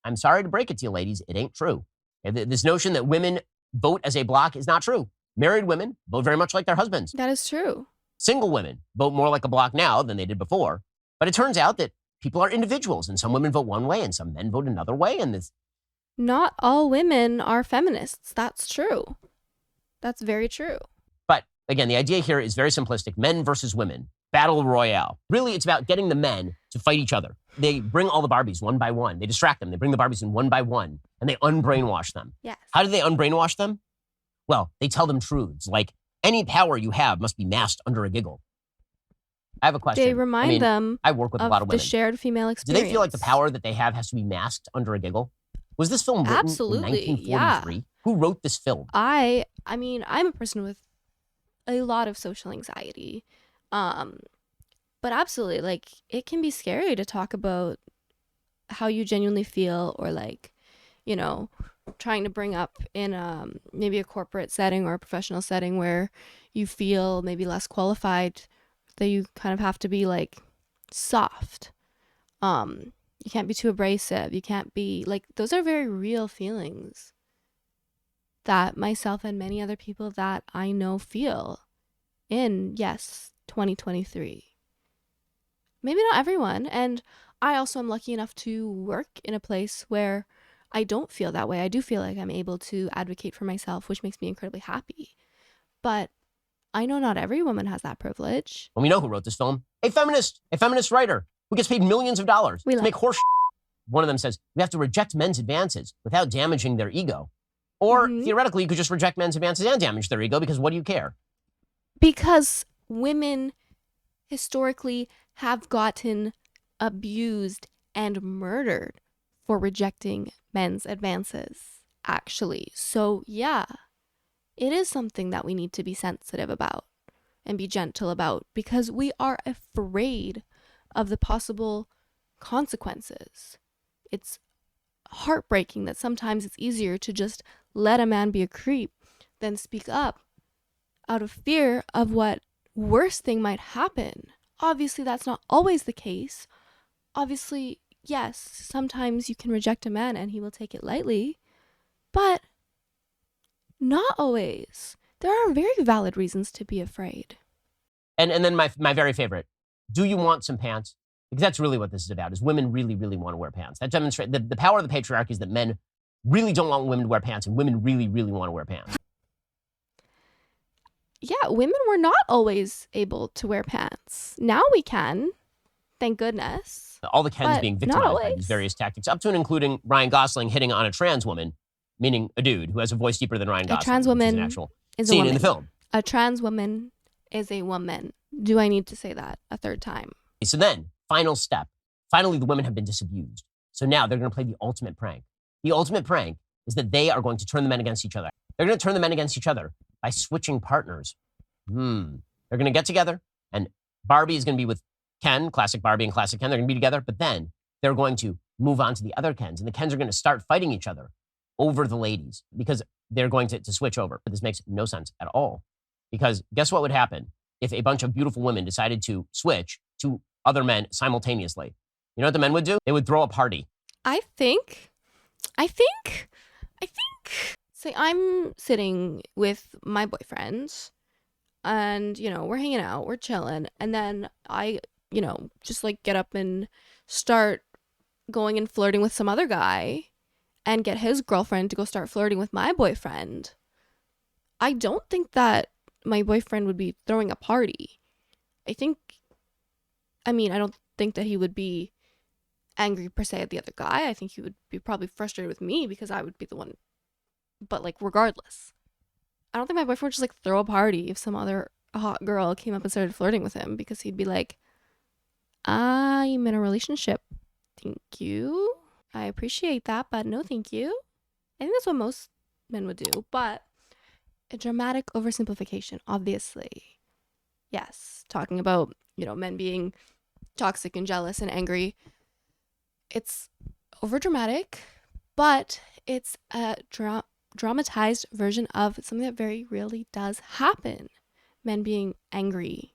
I'm sorry to break it to you, ladies, it ain't true. This notion that women vote as a block is not true. Married women vote very much like their husbands.
That is true.
Single women vote more like a block now than they did before. But it turns out that people are individuals, and some women vote one way and some men vote another way. And this,
Not all women are feminists. That's true. That's very true.
but again, the idea here is very simplistic. Men versus women. Battle royale. Really, it's about getting the men to fight each other. They bring all the Barbies one by one. They distract them. They bring the Barbies in one by one, and they unbrainwash them.
Yes.
How do they unbrainwash them? Well, they tell them truths like, any power you have must be masked under a giggle. I have a question.
They remind them
I work with a lot of
the
women.
shared female
Do
experience.
they feel like the power that they have has to be masked under a giggle? Was this film written
Absolutely,
in 1943? Who wrote this film?
I mean, I'm a person with a lot of social anxiety. But absolutely, like, it can be scary to talk about how you genuinely feel, or like, you know, trying to bring up in maybe a corporate setting or a professional setting where you feel maybe less qualified, that you kind of have to be like soft. You can't be too abrasive. You can't be like, those are very real feelings that myself and many other people that I know feel in, yes, 2023. Maybe not everyone. And I also am lucky enough to work in a place where I don't feel that way. I do feel like I'm able to advocate for myself, which makes me incredibly happy. But I know not every woman has that privilege.
Well, we know who wrote this film. A feminist writer who gets paid millions of dollars to make horse. One of them says, we have to reject men's advances without damaging their ego. Or theoretically, you could just reject men's advances and damage their ego, because what do you care?
Because women historically have gotten abused and murdered for rejecting men's advances, actually. So yeah, it is something that we need to be sensitive about and be gentle about, because we are afraid of the possible consequences. It's heartbreaking that sometimes it's easier to just let a man be a creep than speak up out of fear of what worse thing might happen. Obviously, that's not always the case. Obviously, yes, sometimes you can reject a man and he will take it lightly, but not always. There are very valid reasons to be afraid.
And then my very favorite, do you want some pants? Because that's really what this is about, is women really, really want to wear pants. That demonstrates the power of the patriarchy is that men really don't want women to wear pants, and women really, really want to wear pants.
yeah, women were not always able to wear pants. Now we can, thank goodness.
All the Kens
But
being
not
victimized by
always.
these various tactics, up to and including Ryan Gosling hitting on a trans woman, meaning a dude who has a voice deeper than Ryan Gosling.
A trans
which is
woman
an actual
is a
scene
woman.
in the film.
A trans woman is a woman. Do I need to say that a third time?
So then, final step. Finally, the women have been disabused. So now they're going to play the ultimate prank. The ultimate prank is that they are going to turn the men against each other. They're going to turn the men against each other by switching partners. They're going to get together, and Barbie is going to be with Ken, classic Barbie and classic Ken. They're going to be together, but then they're going to move on to the other Kens, and the Kens are going to start fighting each other over the ladies because they're going to switch over. But this makes no sense at all, because guess what would happen if a bunch of beautiful women decided to switch to other men simultaneously? You know what the men would do? They would throw a party.
I think. Say I'm sitting with my boyfriend and, we're hanging out, we're chilling. And then I, just like get up and start going and flirting with some other guy and get his girlfriend to go start flirting with my boyfriend. I don't think that my boyfriend would be throwing a party. I don't think that he would be angry per se at the other guy. I think he would be probably frustrated with me because I would be the one. But regardless, I don't think my boyfriend would just throw a party if some other hot girl came up and started flirting with him, because he'd be like, I'm in a relationship. Thank you. I appreciate that, but no thank you. I think that's what most men would do, but a dramatic oversimplification, obviously. Yes, talking about, men being toxic and jealous and angry. It's overdramatic, but it's a dramatized version of something that very rarely does happen. Men being angry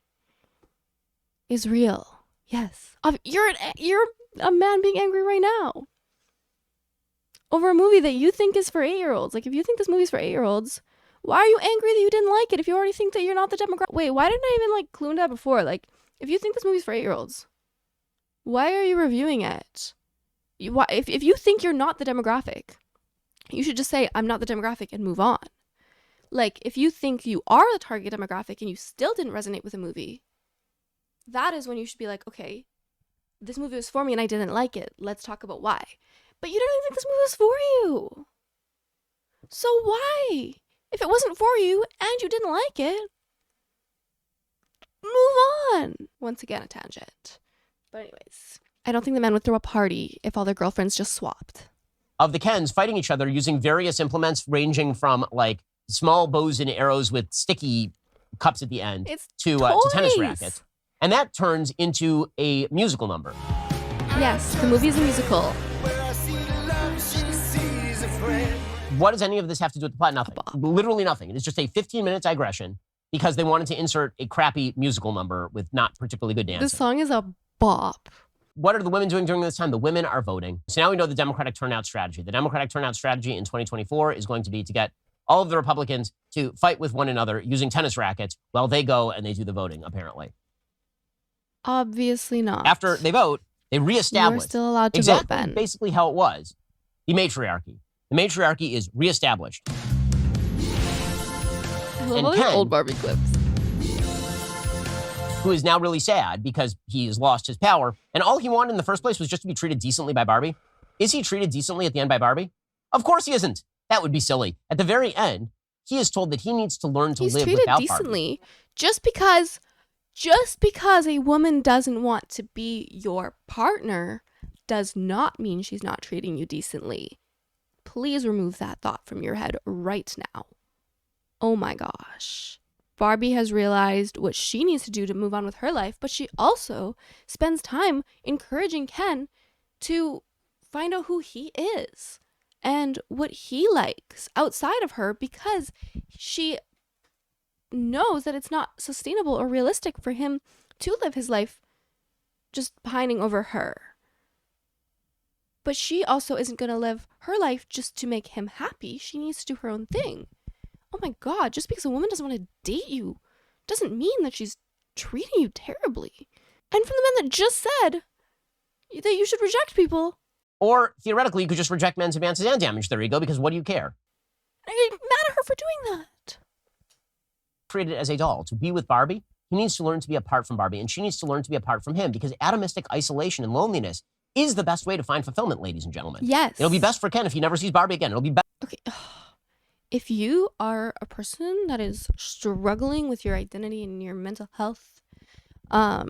is real. Yes. You're a man being angry right now over a movie that you think is for 8-year-olds. If you think this movie's for 8-year-olds, why are you angry that you didn't like it if you already think that you're not the demographic? Wait, why didn't I even clue into that before? If you think this movie's for 8-year-olds, why are you reviewing it? If you think you're not the demographic, you should just say, I'm not the demographic, and move on. If you think you are the target demographic and you still didn't resonate with a movie, that is when you should be like, okay, this movie was for me and I didn't like it. Let's talk about why. But you don't even think this movie was for you. So why? If it wasn't for you and you didn't like it, move on. Once again, a tangent. But anyways, I don't think the men would throw a party if all their girlfriends just swapped.
Of the Kens fighting each other using various implements ranging from small bows and arrows with sticky cups at the end to tennis rackets. And that turns into a musical number.
Yes, the movie is a musical.
What does any of this have to do with the plot? Nothing. Literally nothing. It is just a 15-minute digression because they wanted to insert a crappy musical number with not particularly good dancing.
The song is a bop.
What are the women doing during this time? The women are voting. So now we know the Democratic turnout strategy. The Democratic turnout strategy in 2024 is going to be to get all of the Republicans to fight with one another using tennis rackets while they go and they do the voting, apparently.
Obviously not.
After they vote, they reestablish.
You're still allowed to
exactly,
vote, Ben.
Basically how it was. The matriarchy. The matriarchy is reestablished.
I love all these old Barbie clips.
Who is now really sad because he's lost his power, and all he wanted in the first place was just to be treated decently by Barbie. Is he treated decently at the end by Barbie? Of course he isn't. That would be silly. At the very end, he is told that he needs to learn to live without Barbie.
He's treated decently. Just because a woman doesn't want to be your partner does not mean she's not treating you decently. Please remove that thought from your head right now. Oh my gosh. Barbie has realized what she needs to do to move on with her life, but she also spends time encouraging Ken to find out who he is and what he likes outside of her, because she knows that it's not sustainable or realistic for him to live his life just pining over her. But she also isn't going to live her life just to make him happy. She needs to do her own thing. Oh my God, just because a woman doesn't want to date you doesn't mean that she's treating you terribly. And from the men that just said that you should reject people.
Or theoretically, you could just reject men's advances and damage their ego because what do you care?
I'm mad at her for doing that.
created as a doll to be with Barbie, he needs to learn to be apart from Barbie, and she needs to learn to be apart from him, because atomistic isolation and loneliness is the best way to find fulfillment, ladies and gentlemen.
Yes.
It'll be best for Ken if he never sees Barbie again. It'll be best.
Okay. If you are a person that is struggling with your identity and your mental health,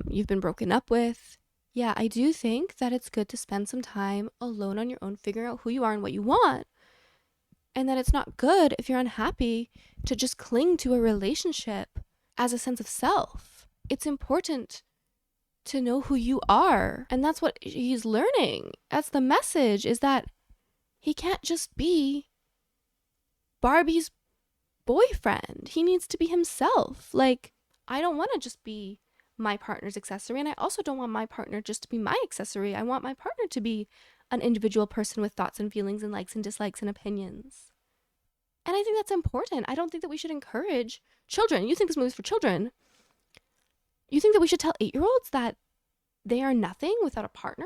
you've been broken up with, yeah, I do think that it's good to spend some time alone on your own, figuring out who you are and what you want. And that it's not good if you're unhappy to just cling to a relationship as a sense of self. It's important to know who you are. And that's what he's learning. That's the message, is that he can't just be Barbie's boyfriend. He needs to be himself. Like, I don't want to just be my partner's accessory, and I also don't want my partner just to be my accessory. I want my partner to be an individual person with thoughts and feelings and likes and dislikes and opinions. And I think that's important. I don't think that we should encourage children. You think this movie's for children. You think that we should tell 8-year-olds that they are nothing without a partner?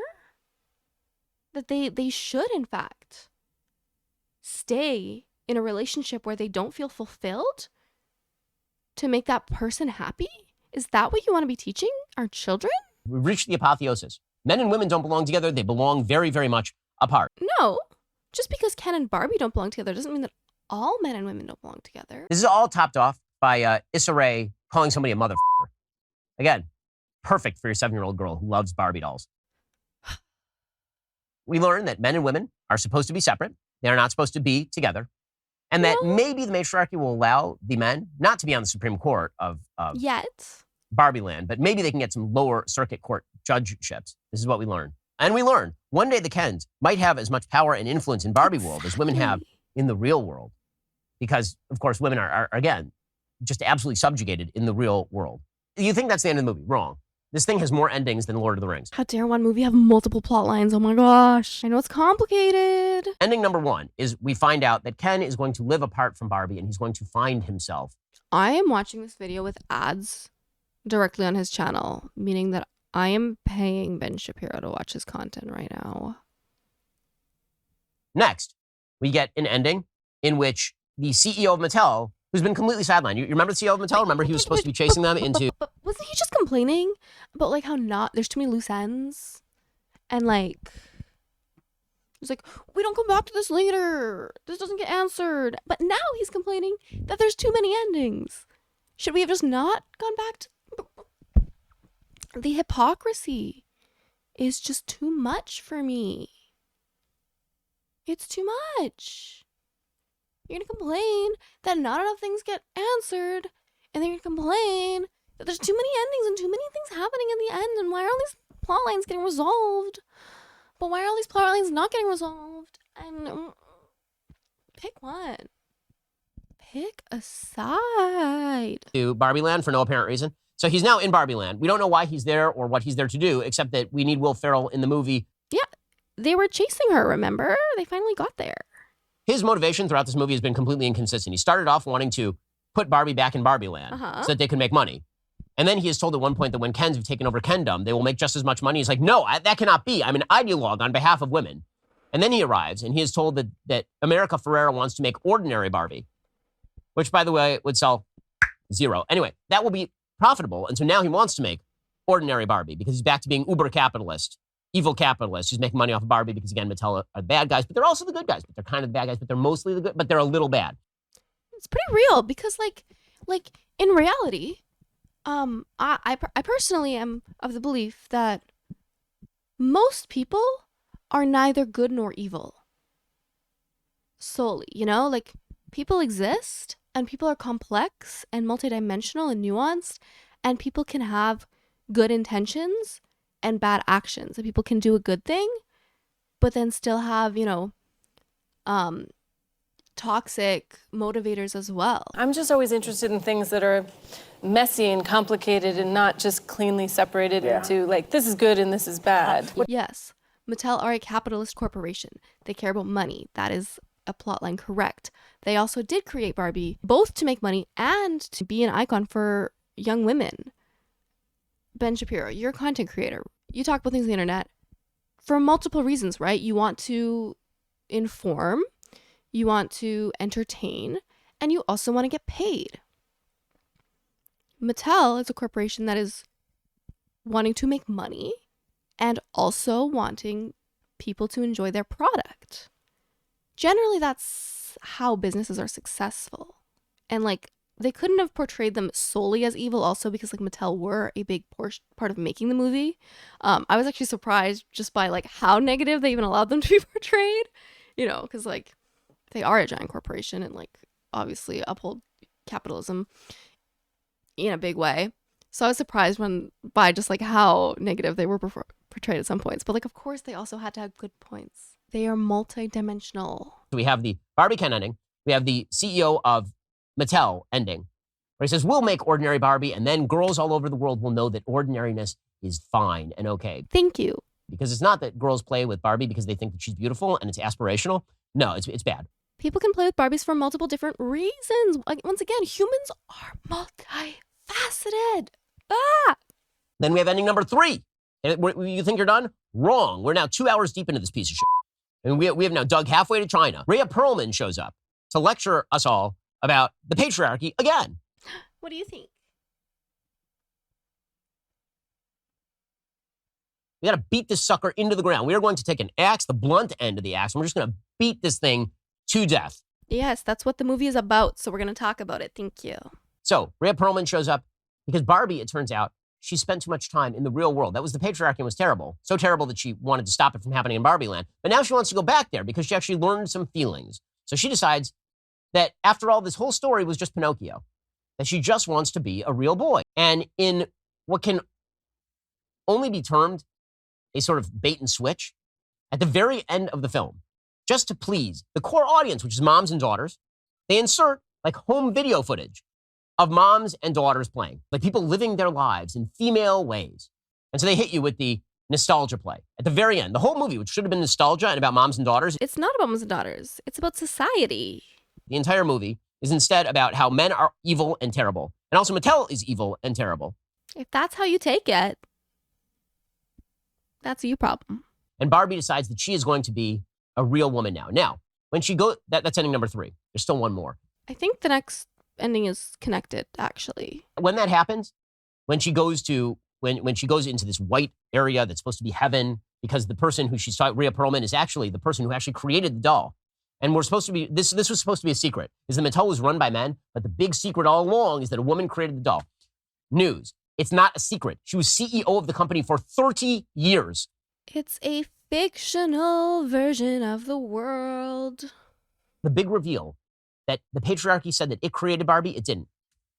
That they should, in fact, stay in a relationship where they don't feel fulfilled to make that person happy? Is that what you want to be teaching our children?
We've reached the apotheosis. Men and women don't belong together. They belong very, very much apart.
No. Just because Ken and Barbie don't belong together doesn't mean that all men and women don't belong together.
This is all topped off by Issa Rae calling somebody a motherfucker. Again, perfect for your 7-year-old girl who loves Barbie dolls. We learn that men and women are supposed to be separate. They are not supposed to be together. And that maybe the matriarchy will allow the men not to be on the Supreme Court of
Yet.
Barbie land, but maybe they can get some lower circuit court judgeships. This is what we learn. And we learn one day the Kens might have as much power and influence in Barbie world as women have in the real world. Because, of course, women are, again, just absolutely subjugated in the real world. You think that's the end of the movie? Wrong. This thing has more endings than Lord of the Rings.
How dare one movie have multiple plot lines? Oh my gosh. I know it's complicated.
Ending number 1 is we find out that Ken is going to live apart from Barbie and he's going to find himself.
I am watching this video with ads directly on his channel, meaning that I am paying Ben Shapiro to watch his content right now.
Next, we get an ending in which the CEO of Mattel, who's been completely sidelined. You remember the CEO of Mattel? Remember he was supposed to be chasing them into...
But wasn't he just complaining about like how there's too many loose ends? And like, he's like, we don't come back to this later. This doesn't get answered. But now he's complaining that there's too many endings. Should we have just not gone back to... The hypocrisy is just too much for me. It's too much. You're going to complain that not enough things get answered, and then you're going to complain that there's too many endings and too many things happening in the end, and why are all these plot lines getting resolved? But why are all these plot lines not getting resolved? And pick one. Pick a side.
To Barbie Land for no apparent reason. So he's now in Barbie Land. We don't know why he's there or what he's there to do, except that we need Will Ferrell in the movie.
Yeah, they were chasing her, remember? They finally got there.
His motivation throughout this movie has been completely inconsistent. He started off wanting to put Barbie back in Barbie Land so that they could make money. And then he is told at one point that when Kens have taken over Kendom, they will make just as much money. He's like, no, that cannot be. I'm an ideologue on behalf of women. And then he arrives and he is told that America Ferrera wants to make ordinary Barbie, which, by the way, would sell 0. Anyway, that will be profitable. And so now he wants to make ordinary Barbie because he's back to being uber capitalist, evil capitalist who's making money off of Barbie because, again, Mattel are the bad guys, but they're also the good guys. But they're kind of the bad guys, but they're mostly the good, but they're a little bad.
It's pretty real because, like in reality, I personally am of the belief that most people are neither good nor evil. Solely, you know, like people exist and people are complex and multidimensional and nuanced, and people can have good intentions and bad actions. And people can do a good thing, but then still have, you know, toxic motivators as well.
I'm just always interested in things that are messy and complicated and not just cleanly separated into like, this is good and this is bad.
Yes, Mattel are a capitalist corporation. They care about money. That is a plotline, correct. They also did create Barbie both to make money and to be an icon for young women. Ben Shapiro, you're a content creator. You talk about things on the internet for multiple reasons, right? You want to inform, you want to entertain, and you also want to get paid. Mattel is a corporation that is wanting to make money and also wanting people to enjoy their product. Generally, that's how businesses are successful. And like, they couldn't have portrayed them solely as evil also because like Mattel were a big part of making the movie. I was actually surprised just by like how negative they even allowed them to be portrayed, you know, because like they are a giant corporation and like obviously uphold capitalism in a big way. So I was surprised by just like how negative they were portrayed at some points. But like, of course, they also had to have good points. They are multidimensional.
So we have the Barbie Ken ending. We have the CEO of Mattel ending, where he says, we'll make ordinary Barbie, and then girls all over the world will know that ordinariness is fine and okay.
Thank you.
Because it's not that girls play with Barbie because they think that she's beautiful and it's aspirational. No, it's bad.
People can play with Barbies for multiple different reasons. Like, once again, humans are multifaceted.
Then we have ending number 3. You think you're done? Wrong. We're now 2 hours deep into this piece of shit. And we have now dug halfway to China. Rhea Perlman shows up to lecture us all about the patriarchy again.
What do you think?
We got to beat this sucker into the ground. We are going to take an axe, the blunt end of the axe, and we're just going to beat this thing to death.
Yes, that's what the movie is about, so we're going to talk about it. Thank you.
So Rhea Perlman shows up because Barbie, it turns out, she spent too much time in the real world. That was the patriarchy and was terrible. So terrible that she wanted to stop it from happening in Barbie Land. But now she wants to go back there because she actually learned some feelings. So she decides that after all, this whole story was just Pinocchio, that she just wants to be a real boy. And in what can only be termed a sort of bait and switch, at the very end of the film, just to please the core audience, which is moms and daughters, they insert like home video footage of moms and daughters playing, like people living their lives in female ways. And so they hit you with the nostalgia play at the very end. The whole movie, which should have been nostalgia and about moms and daughters.
It's not about moms and daughters. It's about society.
The entire movie is instead about how men are evil and terrible. And also Mattel is evil and terrible.
If that's how you take it, that's a you problem.
And Barbie decides that she is going to be a real woman now. Now, when she goes, that's ending number 3. There's still one more.
I think the next ending is connected, actually.
When that happens, when she goes into this white area that's supposed to be heaven, because the person who she's talking, Rhea Perlman, is actually the person who actually created the doll. And we're supposed to be, this was supposed to be a secret, is that Mattel was run by men, but the big secret all along is that a woman created the doll. News. It's not a secret. She was CEO of the company for 30 years.
It's a fictional version of the world.
The big reveal that the patriarchy said that it created Barbie, it didn't.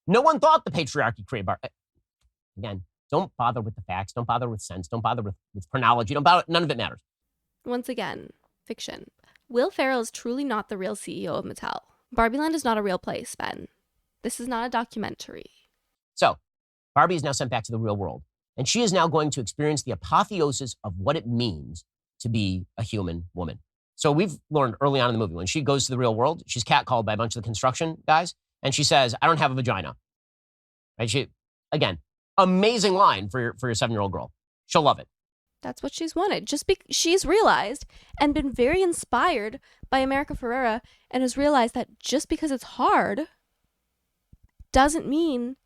No one thought the patriarchy created Barbie. Again, don't bother with the facts. Don't bother with sense. Don't bother with chronology. None of it matters.
Once again, fiction. Will Ferrell is truly not the real CEO of Mattel. Barbie Land is not a real place, Ben. This is not a documentary.
So, Barbie is now sent back to the real world. And she is now going to experience the apotheosis of what it means to be a human woman. So we've learned early on in the movie, when she goes to the real world, she's catcalled by a bunch of the construction guys, and she says, I don't have a vagina. Right? She, again, amazing line for your 7-year-old girl. She'll love it.
That's what she's wanted. She's realized and been very inspired by America Ferrera and has realized that just because it's hard doesn't mean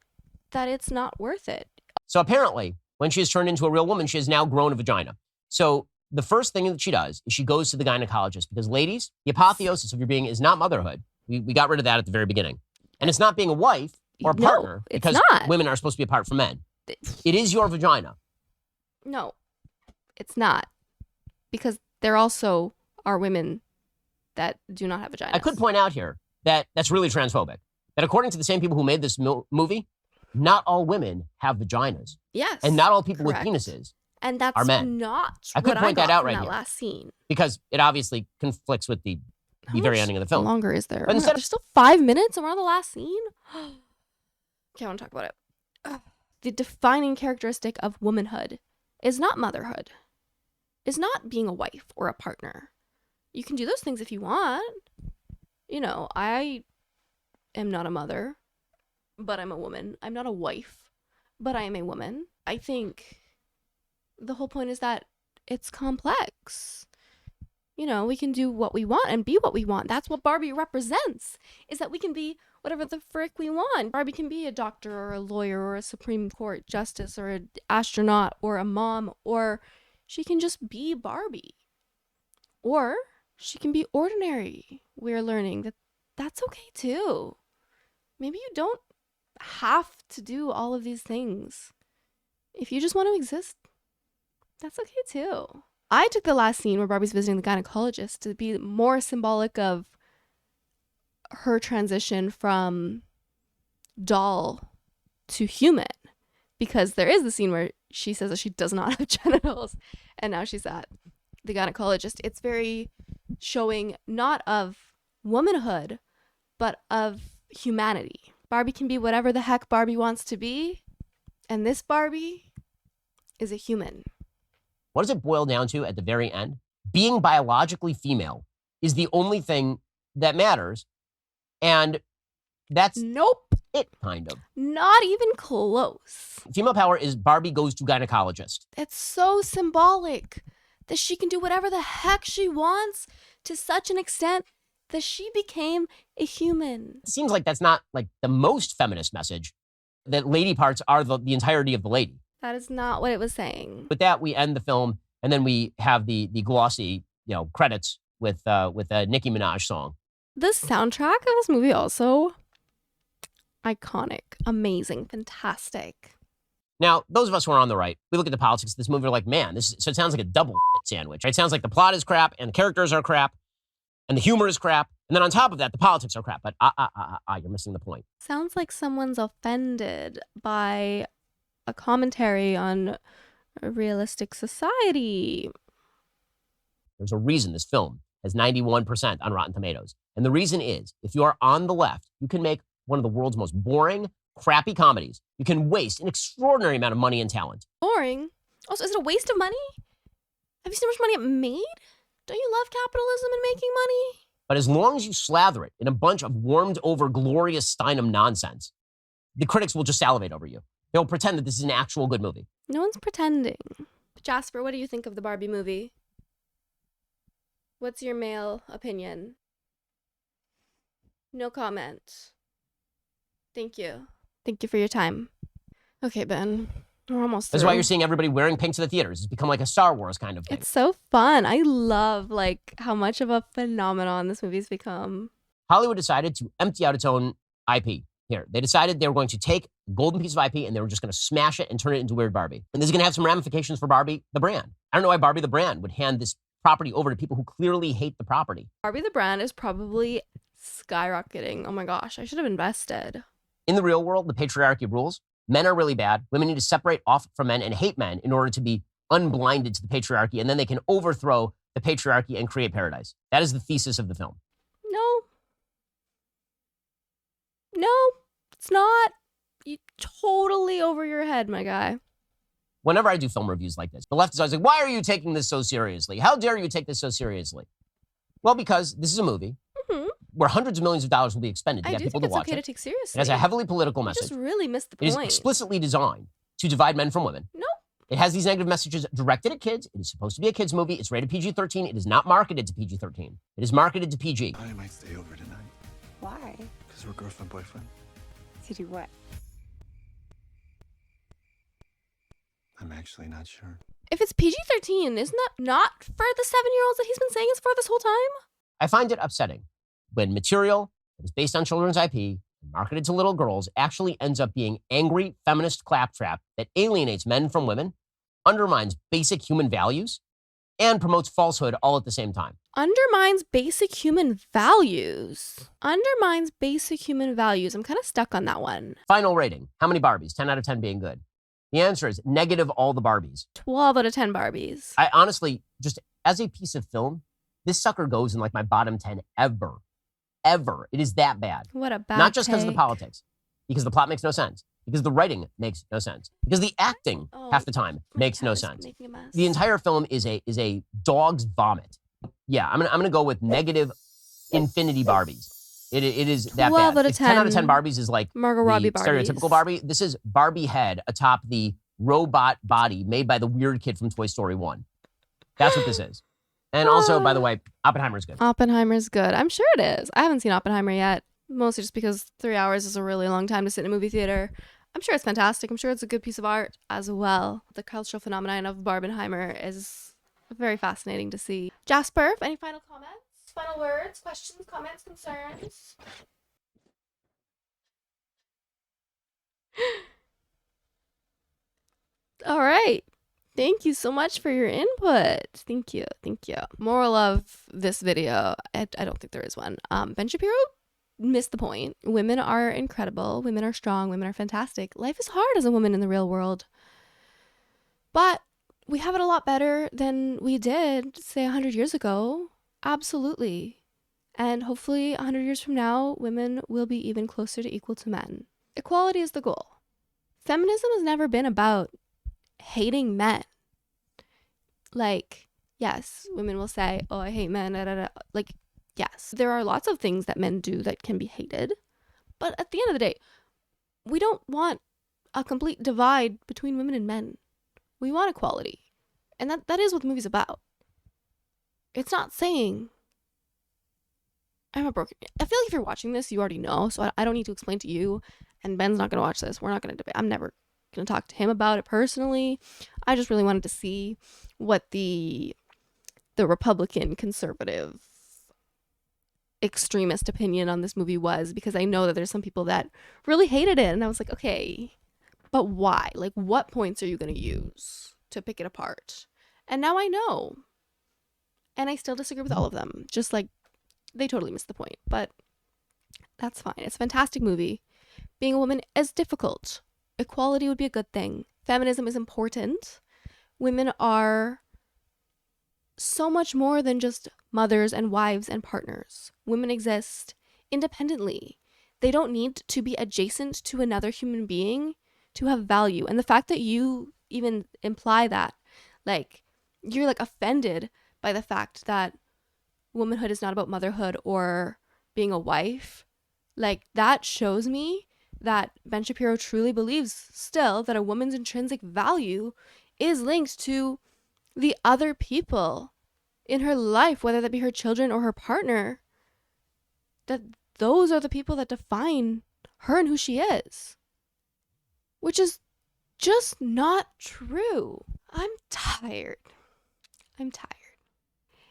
that it's not worth it.
So apparently, when she is turned into a real woman, she has now grown a vagina. So the first thing that she does is she goes to the gynecologist because, ladies, the apotheosis of your being is not motherhood. We got rid of that at the very beginning. And it's not being a wife or a partner, because women are supposed to be apart from men. It is your vagina.
No, it's not. Because there also are women that do not have vaginas.
I could point out here that that's really transphobic. That according to the same people who made this movie, not all women have vaginas.
Yes.
And not all people
correct.
with penises
and that's
are men.
Not
I could
what
point
I got
that out
from
right
that
here.
last scene.
Because it obviously conflicts with the very ending of the film.
How longer is there?
But instead
There's still 5 minutes and we're on the last scene? Okay, I want to talk about it. The defining characteristic of womanhood is not motherhood. Is not being a wife or a partner. You can do those things if you want. You know, I am not a mother, but I'm a woman. I'm not a wife, but I am a woman. I think the whole point is that it's complex. You know, we can do what we want and be what we want. That's what Barbie represents, is that we can be whatever the frick we want. Barbie can be a doctor or a lawyer or a Supreme Court justice or an astronaut or a mom, or she can just be Barbie. Or she can be ordinary. We're learning that that's okay too. Maybe you don't have to do all of these things. If you just want to exist, that's okay too. I took the last scene where Barbie's visiting the gynecologist to be more symbolic of her transition from doll to human, because there is the scene where she says that she does not have genitals and now she's at the gynecologist. It's very showing not of womanhood, but of humanity. Barbie can be whatever the heck Barbie wants to be, and this Barbie is a human.
What does it boil down to at the very end? Being biologically female is the only thing that matters, and that's
Nope.
it, kind of.
Not even close.
Female power is Barbie goes to gynecologist.
It's so symbolic that she can do whatever the heck she wants to such an extent that she became a human.
It seems like that's not like the most feminist message, that lady parts are the entirety of the lady.
That is not what it was saying.
With that, we end the film, and then we have the glossy, credits with a Nicki Minaj song.
The soundtrack of this movie also iconic, amazing, fantastic.
Now, those of us who are on the right, we look at the politics of this movie, we're like, man, so it sounds like a double sandwich. Right? It sounds like the plot is crap, and the characters are crap, and the humor is crap, and then on top of that, the politics are crap. But you're missing the point.
Sounds like someone's offended by a commentary on a realistic society.
There's a reason this film has 91% on Rotten Tomatoes. And the reason is, if you are on the left, you can make one of the world's most boring, crappy comedies. You can waste an extraordinary amount of money and talent.
Boring. Also, is it a waste of money? Have you seen how much money it made? Don't you love capitalism and making money?
But as long as you slather it in a bunch of warmed over glorious Steinem nonsense, the critics will just salivate over you. They'll pretend that this is an actual good movie.
No one's pretending. Jasper, what do you think of the Barbie movie? What's your male opinion? No comment. Thank you. Thank you for your time. Okay, Ben. We're almost through.
That's why you're seeing everybody wearing pink to the theaters. It's become like a Star Wars kind of thing.
It's so fun. I love how much of a phenomenon this movie's become.
Hollywood decided to empty out its own IP. Here, they decided they were going to take a golden piece of IP and they were just going to smash it and turn it into Weird Barbie. And this is going to have some ramifications for Barbie, the brand. I don't know why Barbie, the brand, would hand this property over to people who clearly hate the property.
Barbie, the brand, is probably skyrocketing. Oh my gosh, I should have invested.
In the real world, the patriarchy rules. Men are really bad. Women need to separate off from men and hate men in order to be unblinded to the patriarchy, and then they can overthrow the patriarchy and create paradise. That is the thesis of the film.
No, it's not. You totally over your head, my guy.
Whenever I do film reviews like this, the left is always like, why are you taking this so seriously? How dare you take this so seriously? Well, because this is a movie where hundreds of millions of dollars will be expended to get people to watch it.
I do think it's okay to take seriously.
It has a heavily political
You
message.
just really missed the
It is
point.
explicitly designed to divide men from women.
No.
It has these negative messages directed at kids. It is supposed to be a kids movie. It's rated PG-13. It is not marketed to PG-13. It is marketed to PG.
I might stay over tonight.
Why?
Because we're girlfriend, boyfriend.
To do what?
I'm actually not sure.
If it's PG-13, isn't that not for the 7-year-olds that he's been saying it's for this whole time?
I find it upsetting when material that is based on children's IP and marketed to little girls actually ends up being angry feminist claptrap that alienates men from women, undermines basic human values, and promotes falsehood all at the same time.
Undermines basic human values. Undermines basic human values. I'm kind of stuck on that one.
Final rating. How many Barbies? 10 out of 10 being good. The answer is negative all the Barbies.
12 out of 10 Barbies.
I honestly, just as a piece of film, this sucker goes in like my bottom 10 ever. Ever. It is that bad.
What a bad
Not just because of the
take.
politics, because the plot makes no sense, because the writing makes no sense, because the acting half the time
My
makes no
cat is
sense.
making a mess.
The entire film is a dog's vomit. Yeah, I'm gonna go with negative infinity Barbies. It is that
12
bad.
out of
If 10 out of
10
10 Barbies is like
Margot
the
Robbie
stereotypical
Barbies.
Barbie. This is Barbie head atop the robot body made by the weird kid from Toy Story 1. That's what this is. And also, by the way, Oppenheimer's good.
Oppenheimer's good. I'm sure it is. I haven't seen Oppenheimer yet. mostly just because 3 hours is a really long time to sit in a movie theater. I'm sure it's fantastic. I'm sure it's a good piece of art as well. The cultural phenomenon of Barbenheimer is very fascinating to see. Jasper, any final comments? Final words, questions, comments, concerns? All right. Thank you so much for your input. Thank you. Thank you. Moral of this video, I don't think there is one. Ben Shapiro missed the point. Women are incredible. Women are strong. Women are fantastic. Life is hard as a woman in the real world. But we have it a lot better than we did, say, 100 years ago. Absolutely. And hopefully 100 years from now, women will be even closer to equal to men. Equality is the goal. Feminism has never been about hating men. Like, yes, women will say, oh, I hate men. Da, da, da. Like, yes, there are lots of things that men do that can be hated. But at the end of the day, we don't want a complete divide between women and men. We want equality. And that is what the movie's about. It's not saying I'm a broken. I feel like if you're watching this, you already know. So I don't need to explain to you. And Ben's not going to watch this. We're not going to debate. I'm never going to talk to him about it personally. I just really wanted to see what the Republican conservative extremist opinion on this movie was, because I know that there's some people that really hated it. And I was like, okay, but why? Like, what points are you going to use to pick it apart? And now I know. And I still disagree with all of them. Just like they totally missed the point. But that's fine. It's a fantastic movie. Being a woman is difficult. Equality would be a good thing. Feminism is important. Women are so much more than just mothers and wives and partners. Women exist independently. They don't need to be adjacent to another human being to have value. And the fact that you even imply that, like, you're like offended by the fact that womanhood is not about motherhood or being a wife, like, that shows me that Ben Shapiro truly believes still that a woman's intrinsic value is linked to the other people in her life, whether that be her children or her partner, that those are the people that define her and who she is, which is just not true. I'm tired.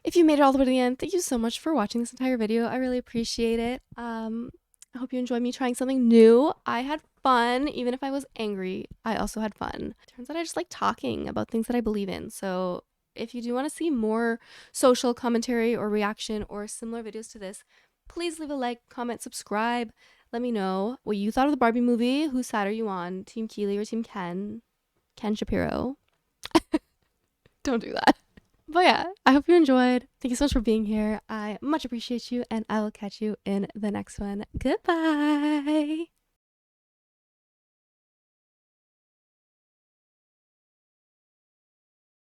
If you made it all the way to the end, thank you so much for watching this entire video. I really appreciate it. I hope you enjoyed me trying something new. I had fun. Even if I was angry, I also had fun. Turns out I just like talking about things that I believe in. So if you do want to see more social commentary or reaction or similar videos to this, please leave a like, comment, subscribe. Let me know what you thought of the Barbie movie. Whose side are you on? Team Keely or Team Ken? Ken Shapiro. Don't do that. But yeah, I hope you enjoyed. Thank you so much for being here. I much appreciate you, and I will catch you in the next one. Goodbye.